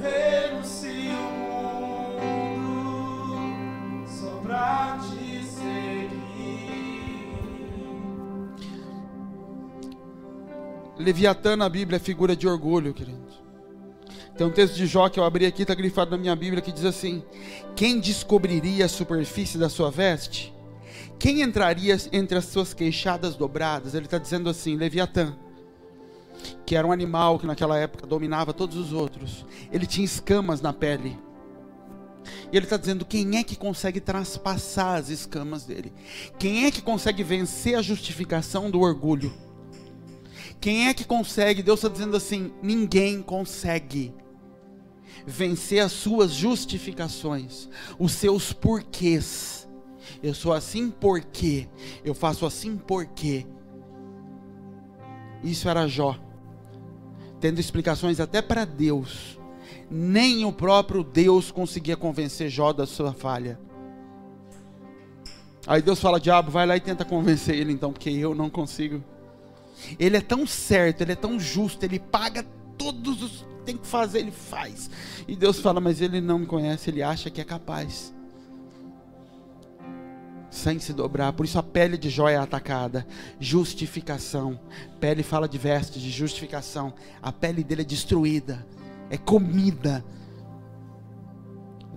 Renuncio o mundo só pra te seguir. Leviatã na Bíblia é figura de orgulho, querido. Tem um texto de Jó que eu abri aqui, está grifado na minha Bíblia, que diz assim: quem descobriria a superfície da sua veste? Quem entraria entre as suas queixadas dobradas? Ele está dizendo assim, Leviatã, que era um animal que naquela época dominava todos os outros. Ele tinha escamas na pele. E ele está dizendo, quem é que consegue traspassar as escamas dele? Quem é que consegue vencer a justificação do orgulho? Quem é que consegue? Deus está dizendo assim, ninguém consegue vencer as suas justificações, os seus porquês. Eu sou assim porque, eu faço assim porque. Isso era Jó, tendo explicações até para Deus. Nem o próprio Deus conseguia convencer Jó da sua falha. Aí Deus fala, diabo, vai lá e tenta convencer ele então, porque eu não consigo. Ele é tão certo, ele é tão justo, ele paga todos os que tem que fazer, ele faz. E Deus fala, mas ele não me conhece, ele acha que é capaz. Sem se dobrar, por isso a pele de Jó é atacada. Justificação, pele fala de vestes, de justificação. A pele dele é destruída, é comida.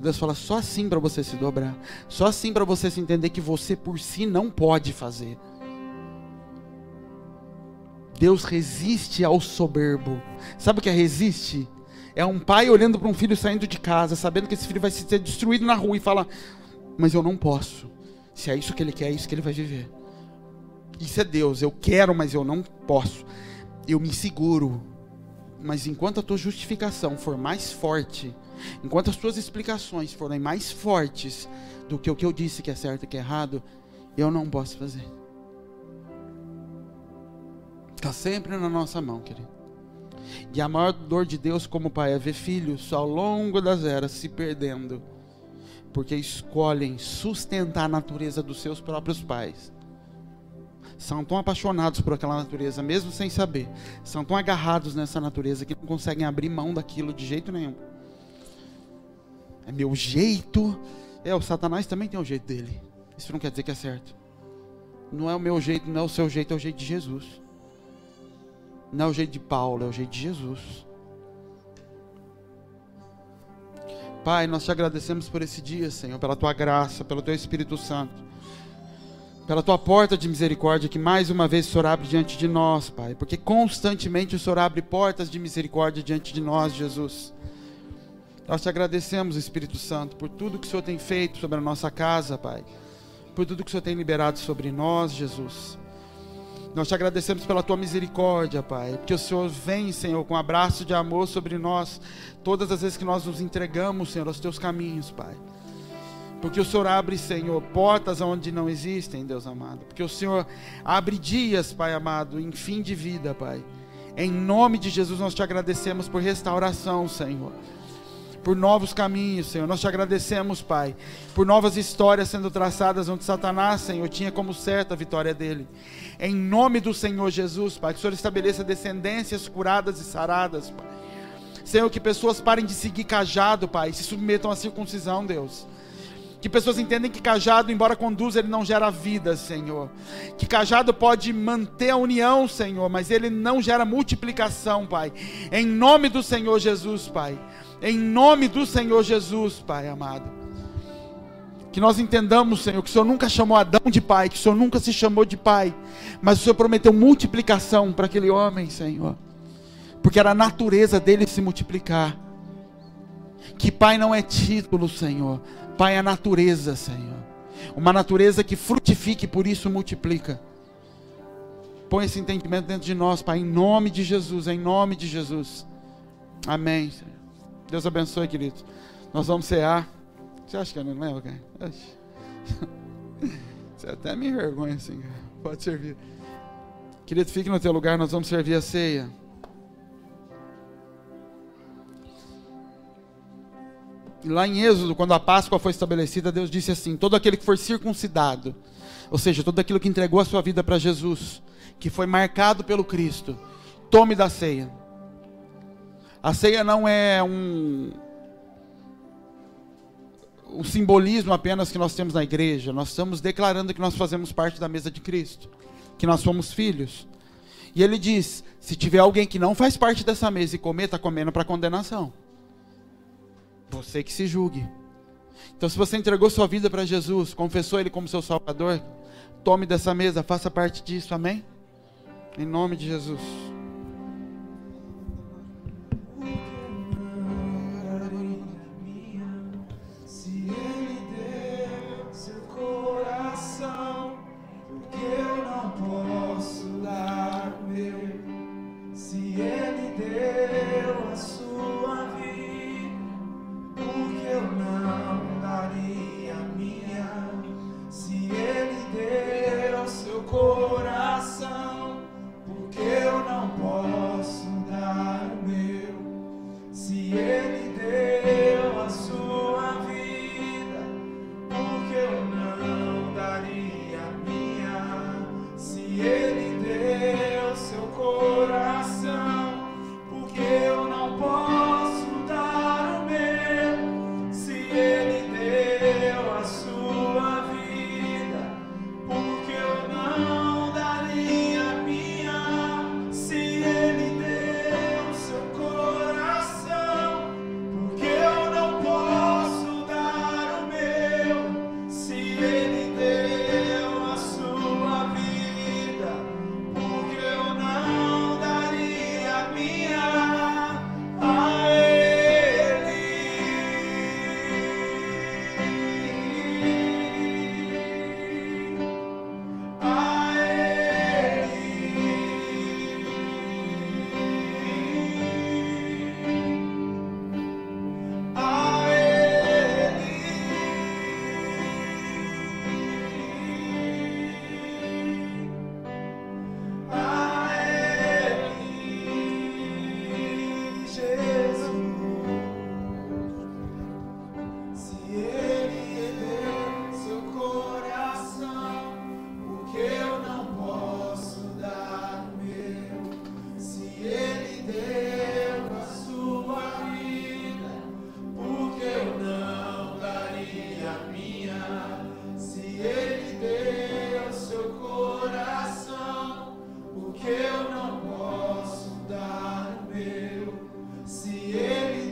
Deus fala, só assim para você se dobrar, só assim para você se entender que você por si não pode fazer. Deus resiste ao soberbo. Sabe o que é resiste? É um pai olhando para um filho saindo de casa, sabendo que esse filho vai ser destruído na rua e fala, mas eu não posso. Se é isso que ele quer, é isso que ele vai viver. Isso é Deus, eu quero, mas eu não posso. Eu me seguro. Mas enquanto a tua justificação for mais forte, enquanto as tuas explicações forem mais fortes do que o que eu disse que é certo e que é errado, eu não posso fazer. Está sempre na nossa mão, querido. E a maior dor de Deus como pai é ver filhos ao longo das eras se perdendo, porque escolhem sustentar a natureza dos seus próprios pais. São tão apaixonados por aquela natureza, mesmo sem saber. São tão agarrados nessa natureza que não conseguem abrir mão daquilo de jeito nenhum. É meu jeito. O Satanás também tem o jeito dele. Isso não quer dizer que é certo. Não é o meu jeito, não é o seu jeito, é o jeito de Jesus. Não é o jeito de Paulo, é o jeito de Jesus. Pai, nós te agradecemos por esse dia, Senhor, pela tua graça, pelo teu Espírito Santo, pela tua porta de misericórdia que mais uma vez o Senhor abre diante de nós, Pai, porque constantemente o Senhor abre portas de misericórdia diante de nós, Jesus. Nós te agradecemos, Espírito Santo, por tudo que o Senhor tem feito sobre a nossa casa, Pai, por tudo que o Senhor tem liberado sobre nós, Jesus. Nós te agradecemos pela tua misericórdia, Pai, porque o Senhor vem, Senhor, com um abraço de amor sobre nós, todas as vezes que nós nos entregamos, Senhor, aos teus caminhos, Pai. Porque o Senhor abre, Senhor, portas onde não existem, Deus amado. Porque o Senhor abre dias, Pai amado, em fim de vida, Pai. Em nome de Jesus nós te agradecemos por restauração, Senhor. Por novos caminhos, Senhor. Nós te agradecemos, Pai, por novas histórias sendo traçadas onde Satanás, Senhor, tinha como certa a vitória dele. Em nome do Senhor Jesus, Pai, que o Senhor estabeleça descendências curadas e saradas, Pai. Senhor, que pessoas parem de seguir cajado, Pai, e se submetam à circuncisão, Deus. Que pessoas entendem que cajado, embora conduza, ele não gera vida, Senhor. Que cajado pode manter a união, Senhor, mas ele não gera multiplicação, Pai. Em nome do Senhor Jesus, Pai. Em nome do Senhor Jesus, Pai amado. Que nós entendamos, Senhor, que o Senhor nunca chamou Adão de pai, que o Senhor nunca se chamou de pai, mas o Senhor prometeu multiplicação para aquele homem, Senhor. Porque era a natureza dele se multiplicar. Que pai não é título, Senhor. Pai é a natureza, Senhor. Uma natureza que frutifique e por isso multiplica. Põe esse entendimento dentro de nós, Pai, em nome de Jesus, em nome de Jesus. Amém, Senhor. Deus abençoe, querido. Nós vamos cear. Você acha que eu não lembro, cara? Você até me envergonha assim, cara. Pode servir. Querido, fique no teu lugar, nós vamos servir a ceia. E lá em Êxodo, quando a Páscoa foi estabelecida, Deus disse assim: todo aquele que for circuncidado, ou seja, todo aquele que entregou a sua vida para Jesus, que foi marcado pelo Cristo, tome da ceia. A ceia não é um simbolismo apenas que nós temos na igreja. Nós estamos declarando que nós fazemos parte da mesa de Cristo, que nós somos filhos. E ele diz: se tiver alguém que não faz parte dessa mesa e comer, está comendo para condenação. Você que se julgue. Então, se você entregou sua vida para Jesus, confessou Ele como seu Salvador, tome dessa mesa, faça parte disso, amém? Em nome de Jesus. Coração, porque eu não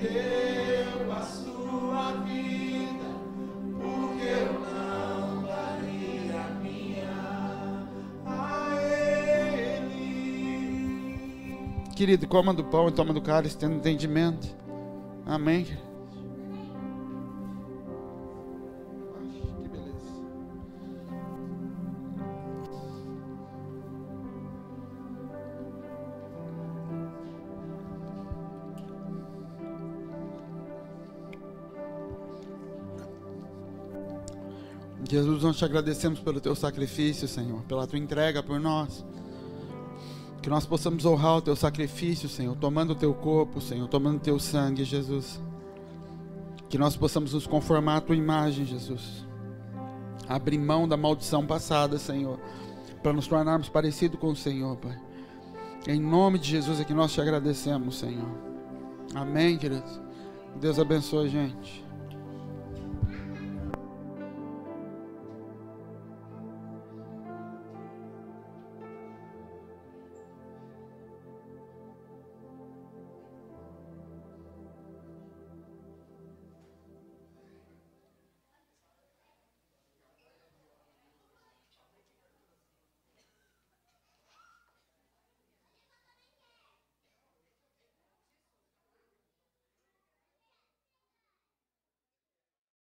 deu a sua vida, porque eu não daria a minha a Ele. Querido, coma do pão e toma do cálice, tendo entendimento. Amém. Que beleza. Jesus, nós te agradecemos pelo teu sacrifício, Senhor, pela tua entrega por nós. Que nós possamos honrar o teu sacrifício, Senhor, tomando o teu corpo, Senhor, tomando o teu sangue, Jesus. Que nós possamos nos conformar à tua imagem, Jesus. Abrir mão da maldição passada, Senhor, para nos tornarmos parecidos com o Senhor, Pai. Em nome de Jesus é que nós te agradecemos, Senhor. Amém, queridos. Deus abençoe a gente.